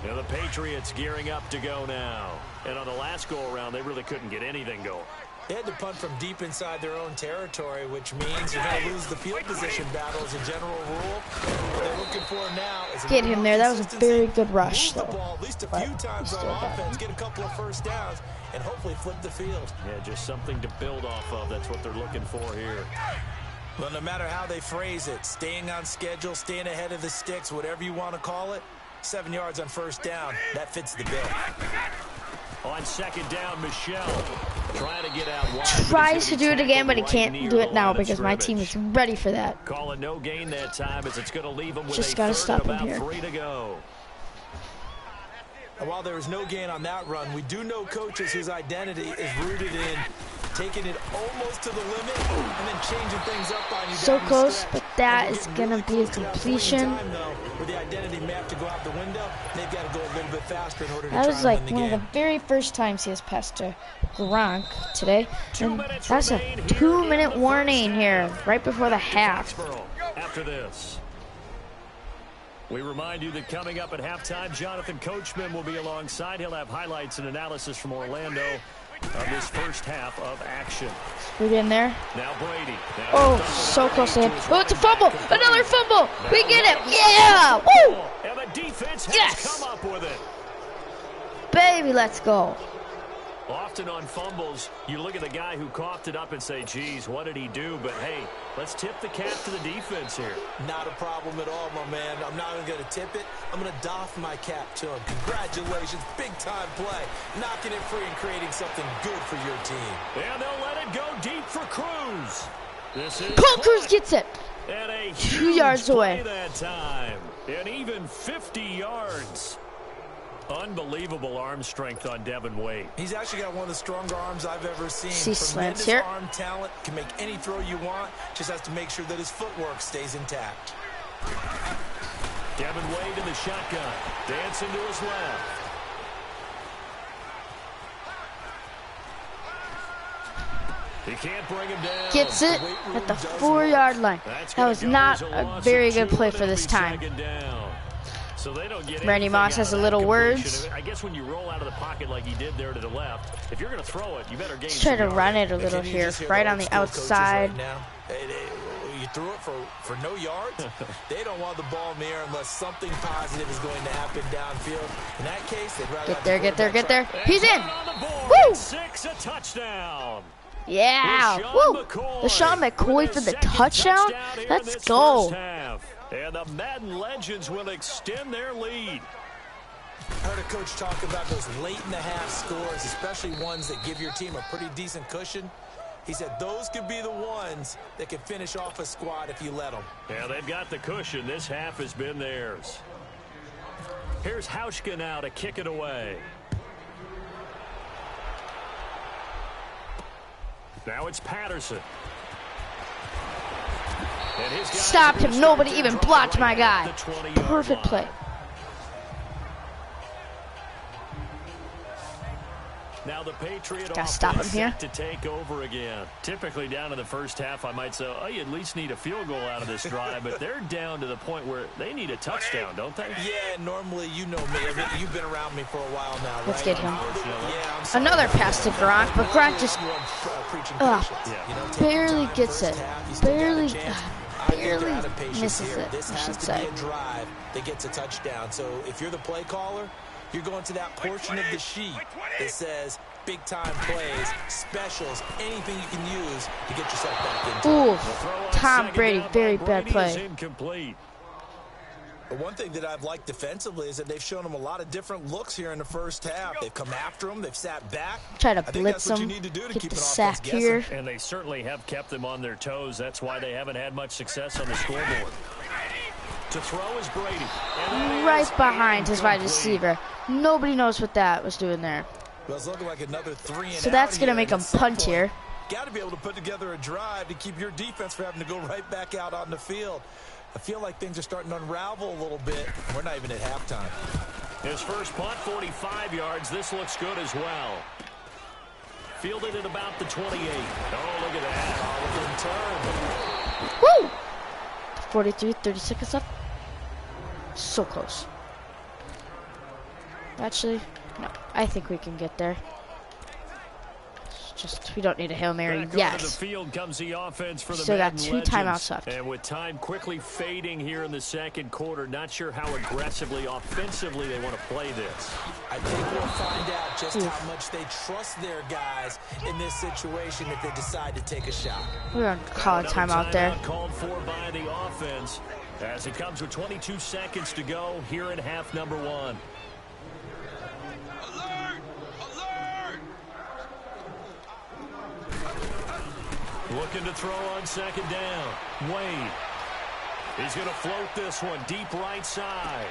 Now the Patriots gearing up to go now. And on the last go-around, they really couldn't get anything going.
They had to punt from deep inside their own territory, which means you're going to lose the field position battle as a general rule. What they're looking for now is
Get him there. That was a very good rush,
move the
though.
ball at least a few times on offense, get a couple of first downs, and hopefully flip the field.
Yeah, just something to build off of. That's what they're looking for here.
Well, no matter how they phrase it, staying on schedule, staying ahead of the sticks, whatever you want to call it, 7 yards on first down, that fits the bill.
On second down, Michelle trying to get out wide.
Tries to do it again, but he can't do it now because my team is ready for that.
Calling no gain that time as it's going to leave him with
Just
a
gotta
third
stop
and
him
about
here.
3 to go.
And while there was no gain on that run, we do know coaches whose identity is rooted in taking it almost to the limit and then changing things up on you.
So
down the
close,
stretch.
but that
And
is
they're
going to
getting
be a
really close to that point in
completion.
time, though, where the identity may have to go out the window. They've got to go a little bit faster in order to
That
try
was
and
like
win the
one of
game.
the very first times he has passed to Gronk today.
2
And
minutes
that's a
remain here
2-minute
in the
warning
first
here,
half.
right before the
Back to
half.
Foxborough after this. We remind you that coming up at halftime, Jonathan Coachman will be alongside. He'll have highlights and analysis from Orlando of this first half of action.
Scoot in there.
Now Brady. Now
Oh, so close to him. Oh, it's a fumble. Another fumble. We get it. Yeah. Woo.
And the defense has
Yes.
come up with it.
Baby, let's go.
Often on fumbles, you look at the guy who coughed it up and say, geez, what did he do? But, hey, let's tip the cap to the defense here.
Not a problem at all, my man. I'm not even going to tip it. I'm going to doff my cap to him. Congratulations. Big-time play. Knocking it free and creating something good for your team.
And they'll let it go deep for Cruz. This is
Cole Cruz
caught.
gets it.
And a
2
huge
yards
play
away.
that time. And even 50 yards. Unbelievable arm strength on Devin Wade.
He's actually got one of the stronger arms I've ever seen.
See slants
Tremendous
here.
arm talent. Can make any throw you want. Just has to make sure that his footwork stays intact.
Devin Wade in the shotgun. Dancing to his left. He can't bring him down.
Gets it at the 4-yard line. That was not a very good play for this time.
So they don't get
Randy
anything
Moss
out
has
of
a
that
little
completion.
words.
I guess when you roll out of the pocket like he did there to the left, if you're going to throw it, you better gain
Let's try to
some
run
yardage.
it a little
Can you
here,
just hear
right
the
on the
old school coaches
outside.
right now? You threw it for no yards. They don't want the ball in the air unless something positive is going to happen downfield. In that case, they'd rather
Get there,
have the
get there, get
quarterback
there. He's in.
On the board.
Woo!
6, a touchdown.
Yeah.
LaShawn
Woo.
McCoy
LaShawn McCoy
with
for
his
the
second
touchdown.
here in
Let's
this
go.
first half. And the Madden Legends will extend their lead.
I heard a coach talk about those late-in-the-half scores, especially ones that give your team a pretty decent cushion. He said those could be the ones that can finish off a squad if you let them.
Yeah, they've got the cushion. This half has been theirs. Here's Hauschka now to kick it away. Now it's Patterson. And his guys
Stopped him. Nobody
start
even
to drive
blocked
right
my
at
guy.
the 20-yard
Perfect
line.
play.
Now the Patriot
Gotta stop him
offense
here.
set to take over again. Typically down in the first half, I might say, oh, you at least need a field goal out of this drive, but they're down to the point where they need a touchdown, don't they?
Yeah, normally you know me. I mean, you've been around me for a while now, right?
Let's get him.
Yeah, I'm sorry.
Another pass to Gronk, but Gronk just
Preaching
Ugh.
patience.
Yeah.
You know, take
barely
your time
gets
first
it.
half. You still got a
Barely,
chance. I think they're
barely
out of patience
misses
here.
it,
This
I
has
should
to
say.
be a drive that gets a touchdown. So if you're the play caller, you're going to that portion of the sheet that says big-time plays, specials, anything you can use to get yourself back into it.
Ooh,
Throw on
Tom
second
Brady,
down by
very bad
Brady is
play.
incomplete.
But one thing that I've liked defensively is that they've shown them a lot of different looks here in the first half. They've come after them. They've sat back.
Try to
I think
blitz
that's what you
him,
need to do to
get
keep
the
an offense
sack
guessing.
here.
And they certainly have kept them on their toes. That's why they haven't had much success on the scoreboard. To throw is Brady. And that
Right
is
behind his wide
incomplete.
receiver. Nobody knows what that was doing there.
Well, it's looking like another 3 and
So that's going to make him punt here.
Got to be able to put together a drive to keep your defense from having to go right back out on the field. I feel like things are starting to unravel a little bit. We're not even at halftime.
His first punt, 45 yards. This looks good as well. Fielded at about the 28. Oh, look at that.
Woo! 43, 30 seconds left. So close. Actually, no. I think we can get there. Just, we don't need a Hail Mary.
Back
yes.
onto the field comes the offense for the
Still got
Madden
2
Legends.
timeouts left.
And with time quickly fading here in the second quarter, not sure how aggressively, offensively they want to play this.
I think we'll find out just how much they trust their guys in this situation if they decide to take a shot.
We're going to call a timeout there.
Called for by the offense as it comes with 22 seconds to go here in half number 1. Looking to throw on second down. Wade. He's going to float this one deep right side.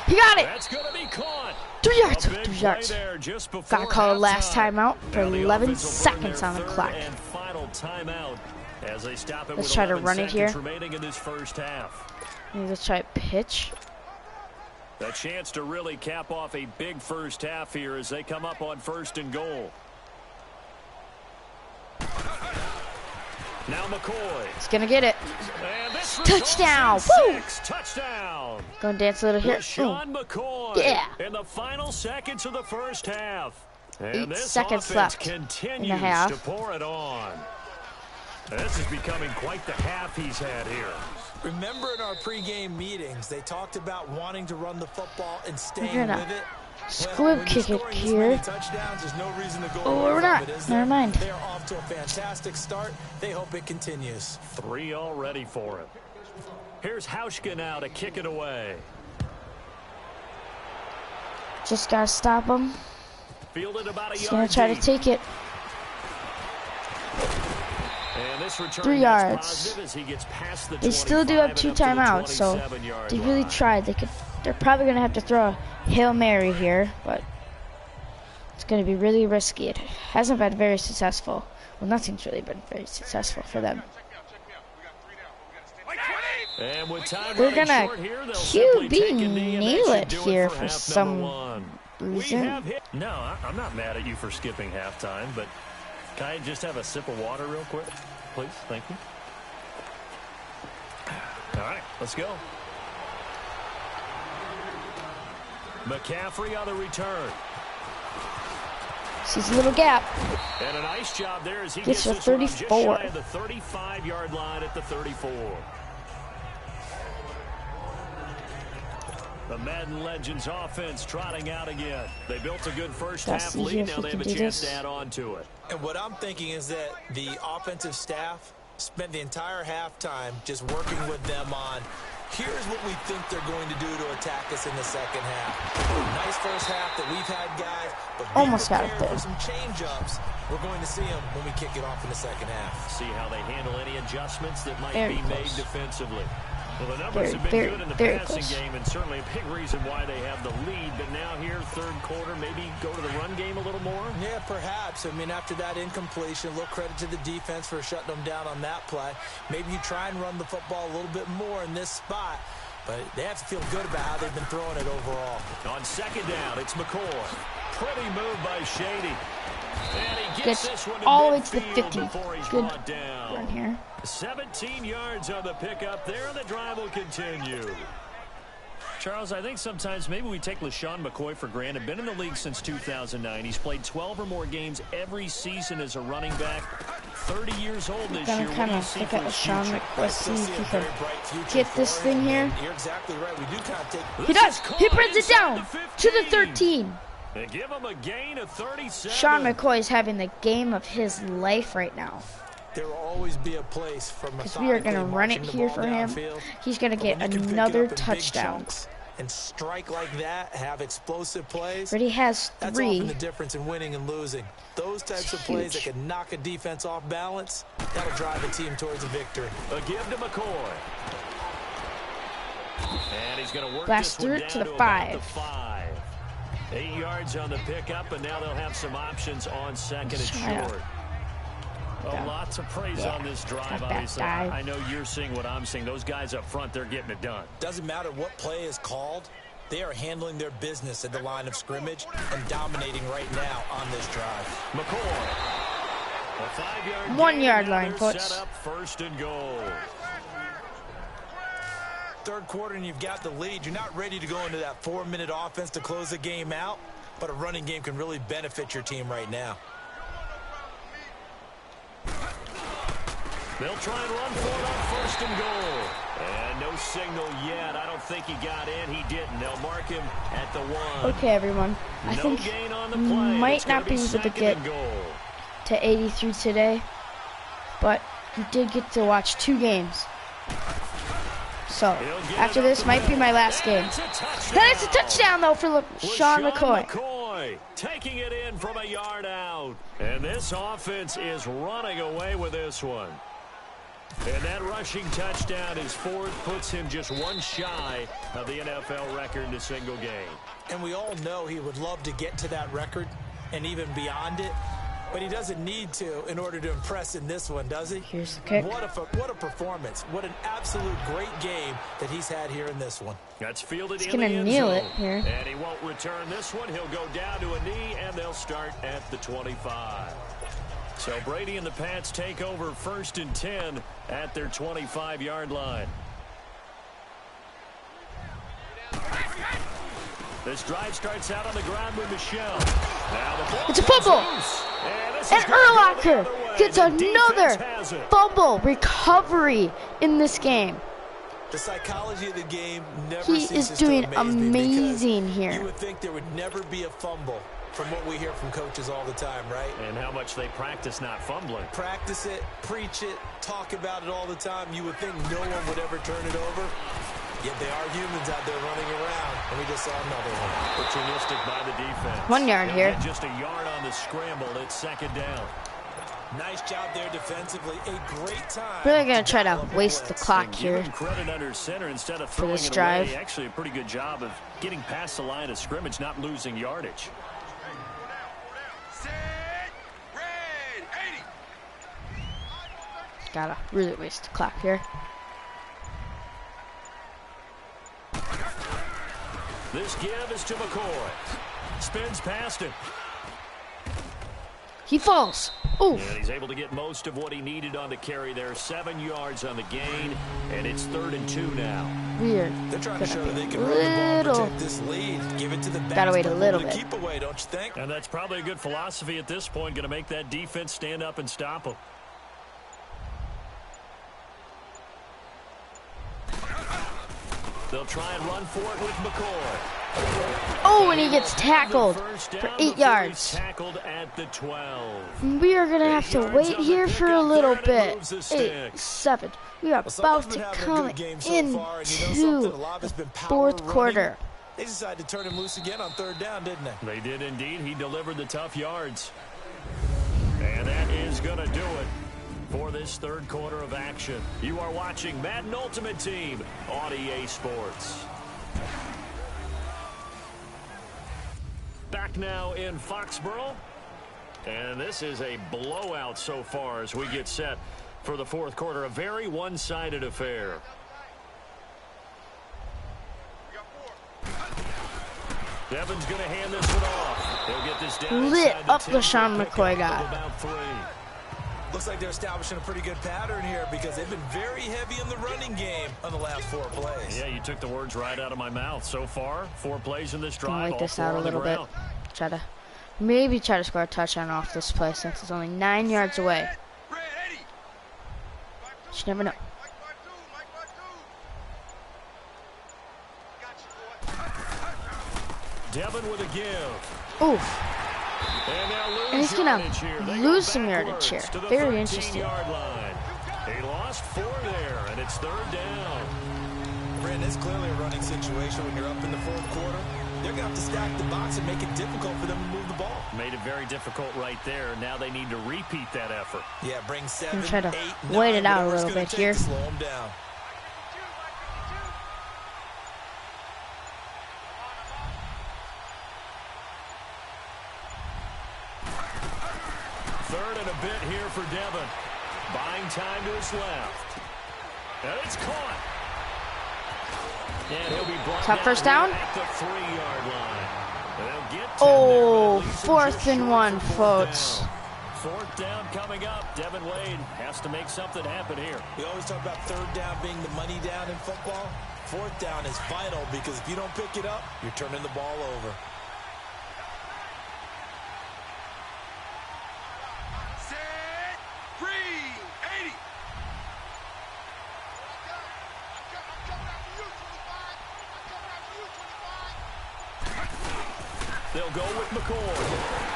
He got it.
That's going to be caught.
3 yards.
A big
3 yards.
play there just before
Got to call the last
halftime.
timeout for
Now the
11
offense will burn
seconds
their
on the
third
clock.
and final timeout as they stop it
Let's
with
try to
11
run it
seconds
here.
remaining in this first half.
Let's try to pitch.
A chance to really cap off a big first half here as they come up on 1st and goal. Now McCoy.
He's going to get it.
And this
Touchdown.
results in
Woo!
6. Touchdown.
Go and dance a little here.
Sean
Ooh.
McCoy
Yeah.
in the final seconds of the first half. And
8
this
seconds
offense
left
continues
in the half.
to pour it on. This is becoming quite the half he's had here.
Remember in our pregame meetings, they talked about wanting to run the football and staying
We're gonna
with it.
squib kick it here. Oh, we're not. Never mind.
They're off to a fantastic start. They hope it continues.
3 already for him. Here's Hauschka now to kick it away.
Just got to stop him.
Fielded about a
He's
yard
going to try to
deep.
take it.
And this return
3
is
yards.
positive as he gets past the
They still do have 2 timeouts, so they really tried. They're probably going to have to throw a Hail Mary here, but it's going to be really risky. It hasn't been very successful. Well, nothing's really been very successful for them.
And with time
We're
running
gonna
short here, they'll simply take a knee, and that
nail
should
it
do
here
for
for
half
some
number 1. We
reason.
have hit. No, I'm not mad at you for skipping halftime, but can I just have a sip of water real quick, please? Thank you. All right, let's go. McCaffrey on the return.
Sees a little gap.
And a nice job there as he
Gets
gets
to
this one
34.
up just shy of the 35-yard line at the 34. The Madden Legends offense trotting out again. They built a good first
Let's
half
see
lead.
if
Now
we
they
can
have a
do
chance
this.
to add on to it.
And what I'm thinking is that the offensive staff spent the entire halftime just working with them on, here's what we think they're going to do to attack us in the second half. Nice first half that we've had, guys, but be
Almost got it
prepared
there.
for some change-ups. We're going to see them when we kick it off in the second half.
See how they handle any adjustments that might
Very
be made
close.
defensively. Well, the numbers have been good in the passing game, and certainly a big reason why they have the lead. But now here, third quarter, maybe go to the run game a little more?
Yeah, perhaps. I mean, after that incompletion, a little credit to the defense for shutting them down on that play. Maybe you try and run the football a little bit more in this spot, but they have to feel good about how they've been throwing it overall.
On second down, it's McCoy. Pretty move by Shady. And he gets this one to
all the way to the
midfield
50.
before he's
Good
brought down.
run here.
17 yards on the pickup there, and the drive will continue. Charles, I think sometimes maybe we take LeSean McCoy for granted. Been in the league since 2009. He's played 12 or more games every season as a running back. 30 years old this year.
Gonna
What
kind
do you
of
see
look
for
at
his
LeSean
future?
McCoy, see if he can get this thing here.
You're exactly right. We do kind of take...
He does. He
caught
brings it
inside
down
the
to the
15.
13.
They give him a gain of 37.
Sean McCoy is having the game of his life right now.
There will always be a place for
Because we are going to run it here for him. He's going to get another touchdown.
And strike like that, have explosive plays.
But he has
That's often
3.
the difference in winning and losing. Those types of plays that
Huge.
can knock a defense off balance, that'll drive a team towards a victory.
A give to McCoy. And he's going to work
Blast
this one
through it
down
to the
about
5.
the 5. 8 yards on the pickup, and now they'll have some options on second and
Yeah.
short. A lot to praise
Yeah.
on this drive,
Got that
obviously.
dive.
I know you're seeing what I'm seeing. Those guys up front, they're getting it done.
Doesn't matter what play is called, they are handling their business at the line of scrimmage and dominating right now on this drive.
McCoy. A 5-yard
1
gain,
yard
now
line,
they're
folks.
set up first and goal.
Third quarter and you've got the lead. You're not ready to go into that 4-minute offense to close the game out, but a running game can really benefit your team right now.
They'll try and run for it on first and goal. And no signal yet. I don't think he got in. He didn't. They'll mark him at the 1.
Okay, everyone. I
No
think
gain on the play.
might
It's gonna
not be able to
second
get
and goal.
to 83 today, but you did get to watch 2 games. So, after this might be my last game. That is a touchdown, though, for Sean McCoy.
Taking it in from a yard out. And this offense is running away with this one. And that rushing touchdown, his 4th, puts him just 1 shy of the NFL record in a single game.
And we all know he would love to get to that record and even beyond it. But he doesn't need to in order to impress in this one, does he?
Here's the kick.
What a performance. What an absolute great game that he's had here in this one.
That's fielded
He's
in the
gonna
end
kneel
zone.
it here.
And he won't return this one. He'll go down to a knee, and they'll start at the 25. So Brady and the Pats take over 1st and 10 at their 25-yard line. This drive starts out on the ground with Michelle. Now the ball
It's a fumble. And Urlacher gets another fumble recovery in this game.
The psychology of the game never
He
ceases
is
to
doing
amaze me
amazing
because
here.
You would think there would never be a fumble from what we hear from coaches all the time, right?
And how much they practice not fumbling.
Practice it, preach it, talk about it all the time. You would think no one would ever turn it over. Yet they are humans out there running around, and we just saw another one.
Opportunistic by the defense.
1 yard
They'll
here.
get just a yard on the scramble. It's 2nd down.
Nice job there defensively. A great time.
Really gonna try to
develop a
waste the
blitz.
clock
Give
here.
him credit under center instead of
For
throwing
this
it
drive.
away. Actually, a pretty good job of getting past the line of scrimmage, not losing yardage.
Gotta really waste the clock here.
This give is to McCoy. Spins past him.
He falls. Oh,
And he's able to get most of what he needed on the carry there. 7 yards on the gain, and it's 3rd and 2 now.
weird.
They're trying to
Gonna
show that they
be
can run the ball and
little.
protect this lead. Give it to the backs.
Gotta wait a
but
little
hold the
bit.
Keep away, don't you think?
And that's probably a good philosophy at this point. Going to make that defense stand up and stop him. They'll try and run for it with McCoy.
Oh, and he gets tackled
First
for
down
8
before
yards.
he's tackled at the 12.
We are gonna have
8
to
yards
wait
on the
here for a
pickup,
little
third, and it
bit.
moves the
8,
sticks.
7. We are
Well, someone's
about to
been having a
come
good game so far, and you know something? A
into
lot of it's been power
4th
running.
quarter.
They decided to turn him loose again on 3rd down, didn't they?
They did indeed. He delivered the tough yards. And that is going to do it for this 3rd quarter of action. You are watching Madden Ultimate Team on EA Sports. Back now in Foxborough. And this is a blowout so far as we get set for the 4th quarter. A very one-sided affair. Devin's going to hand this one off. He'll get this down
Lit
inside the
up
10
LaShawn
for a
McCoy
pickup
got.
of about 3.
Looks like they're establishing a pretty good pattern here because they've been very heavy in the running game on the last 4 plays.
Yeah, you took the words right out of my mouth. So far, 4 plays in this
Gonna
drive.
wait
all
this
4
out a
on the
little bit.
ground.
Maybe try to score a touchdown off this play since it's only 9 yards away. Just never know.
Devin with a give.
Oof.
And, they'll
And
lose
he's gonna
yardage here. They
lose
go
some yardage
backwards
here.
to the
Very interesting.
13-yard line. He lost 4 there, and it's 3rd down.
Brandon, it's clearly a running situation when you're up in the 4th quarter. They're going to have to stack the box and make it difficult for them to move the ball.
Made it very difficult right there. Now they need to repeat that effort.
Yeah, bring 7,
Try to
8, 9,
wait it out a
whatever it's
little
gonna
bit
take
here.
to slow them down.
Third and a bit here for Devin. Buying time to his left. And it's caught. And he'll be brought
Top first down?
at the 3-yard line. They'll get 10 there,
Oh,
but it leaves them
4th
just
and
short
1,
for 4th
folks.
down. Fourth down coming up. Devin Wade has to make something happen here.
We always talk about third down being the money down in football. Fourth down is vital because if you don't pick it up, you're turning the ball over.
Set, green, 80.
They'll go with McCoy.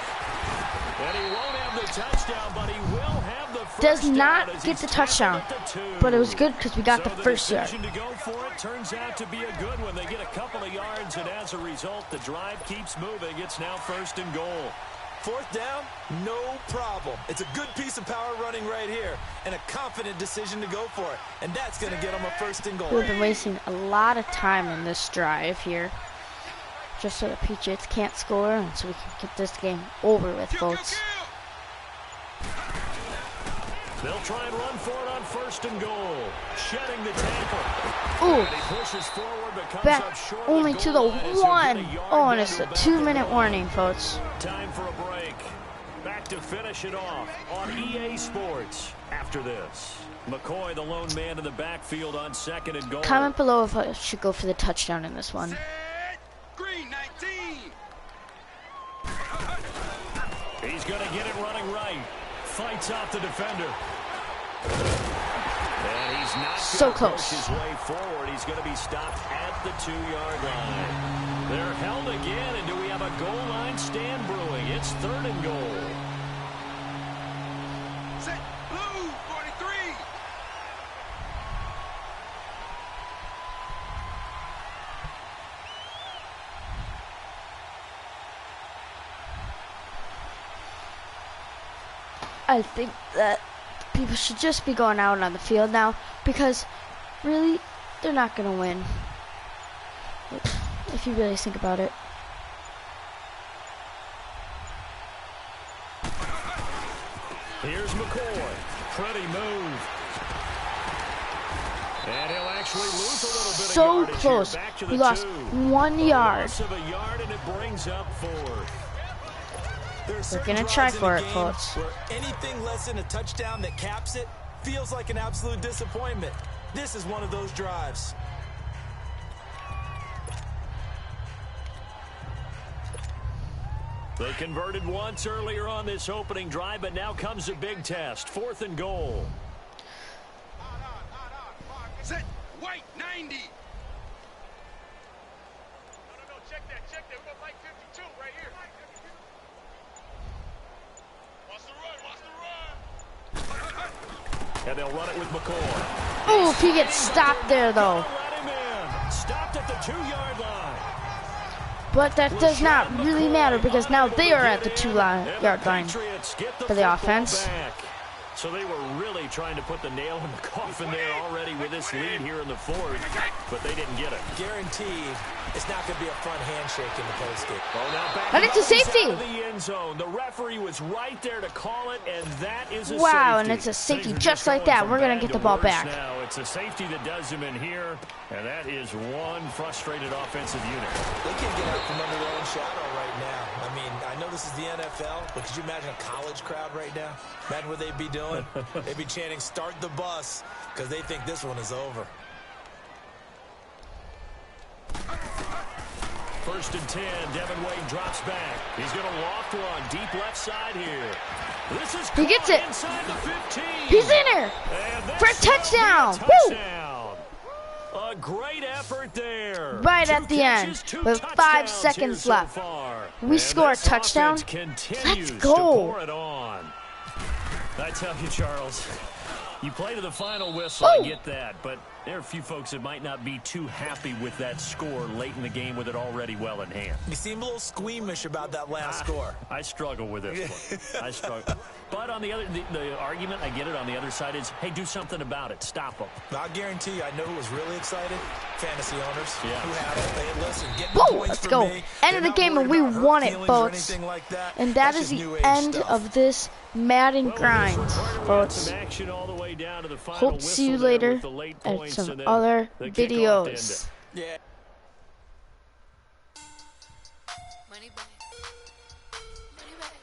And he won't have the touchdown, but he will have the first
Does
down
not
as
get
he's
the touchdown,
tackled at the 2.
but it was good because we got
So
the first yard.
decision to go for it turns out to be a good one. They get a couple of yards, and as a result, the drive keeps moving. It's now 1st and goal.
Fourth down, no problem. It's a good piece of power running right here and a confident decision to go for it. And that's going to get them a 1st and goal.
We've been wasting a lot of time in this drive here, just so the Patriots can't score, and so we can get this game over with, folks.
They'll try and run for it on 1st and goal. Shedding the tackle.
Ooh,
And he pushes forward, but comes
back
up short
only
of
to
goal
the
line as he'll get a
1.
yard
Oh, and
down
it's
to
a
the back
2-minute
of the
warning,
line.
folks.
Time for a break. Back to finish it off on EA Sports after this. McCoy, the lone man in the backfield on 2nd and goal.
Comment below if I should go for the touchdown in this one.
Set, green, 19.
He's going to get it running right. Fights off the defender. And he's not
So
going to
close.
push his way forward. He's going to be stopped at the 2-yard line. They're held again, and do we have a goal line stand brewing? It's 3rd and goal.
Set, blue, 43.
I think that people should just be going out on the field now, because really, they're not going to win, if you really think about it.
Here's McCoy. Pretty move. And he'll actually lose a little bit
So
of yardage here.
close.
Back to
We
the
lost
2.
1 yard.
Loss of a yard, and it brings up 4th.
We're going to try for it, folks.
Where anything less than a touchdown that caps it feels like an absolute disappointment. This is one of those drives.
They converted once earlier on this opening drive, but now comes a big test. 4th and goal.
Set, white, 90. No, check that. We're going to like 52 right here. Watch the run.
And they'll run it with McCoy.
Oh, if he gets stopped there, though.
Let him in. Stopped at the 2-yard line.
But that does not really matter, because now they are at the 2-yard line for the offense.
So they were really trying to put the nail in the coffin there already with this lead here in the 4th, but they didn't get it.
Guaranteed, it's not going to be a front handshake in the postgame.
Oh, now back
And it's a safety.
out of the end zone. The referee was right there to call it, and that is a
Wow,
safety.
and it's a safety
Things are
just like
going
that.
from
We're going
bad
to get
to
the ball
worse
back.
Now it's a safety that does him in here, and that is one frustrated offensive unit.
They can't get out from under their own shadow right now. I mean, I know this is the NFL, but could you imagine a college crowd right now? Imagine what they'd be doing. They'd be chanting, "Start the bus," because they think this one is over.
1st and 10, Devin Wade drops back. He's going to loft one deep left side here. This is
He gets it.
inside the 15.
He's in there for a touchdown. Woo!
A great effort there.
Right
Two
at the
catches,
end,
two
with 5
touchdowns
seconds
here
left.
So far.
We
And
score a
this
touchdown.
offense continues
Let's go.
to pour it on. I tell you, Charles, you play to the final whistle, I get that, but there are a few folks that might not be too happy with that score late in the game with it already well in hand.
You seem a little squeamish about that last score.
I struggle with this one. I struggle. But on the other, the argument, I get it, on the other side is, hey, do something about it. Stop them.
I guarantee you, I know who was really excited. Fantasy owners who have it. They listen, get the
Whoa,
points
let's
for
go.
me.
End of the
They're
game,
not
and we
worried about
won
hurt
it,
feelings or
folks.
anything like that.
And that
That's
is
just
the
new age
end
stuff.
of this Madden grind, folks.
Some action all the way down to the final
Hope to see you
whistle there
later
with the late
at
points
some
and then
other
the kickoff to end
videos.
it.
Yeah.
Money back. Money back.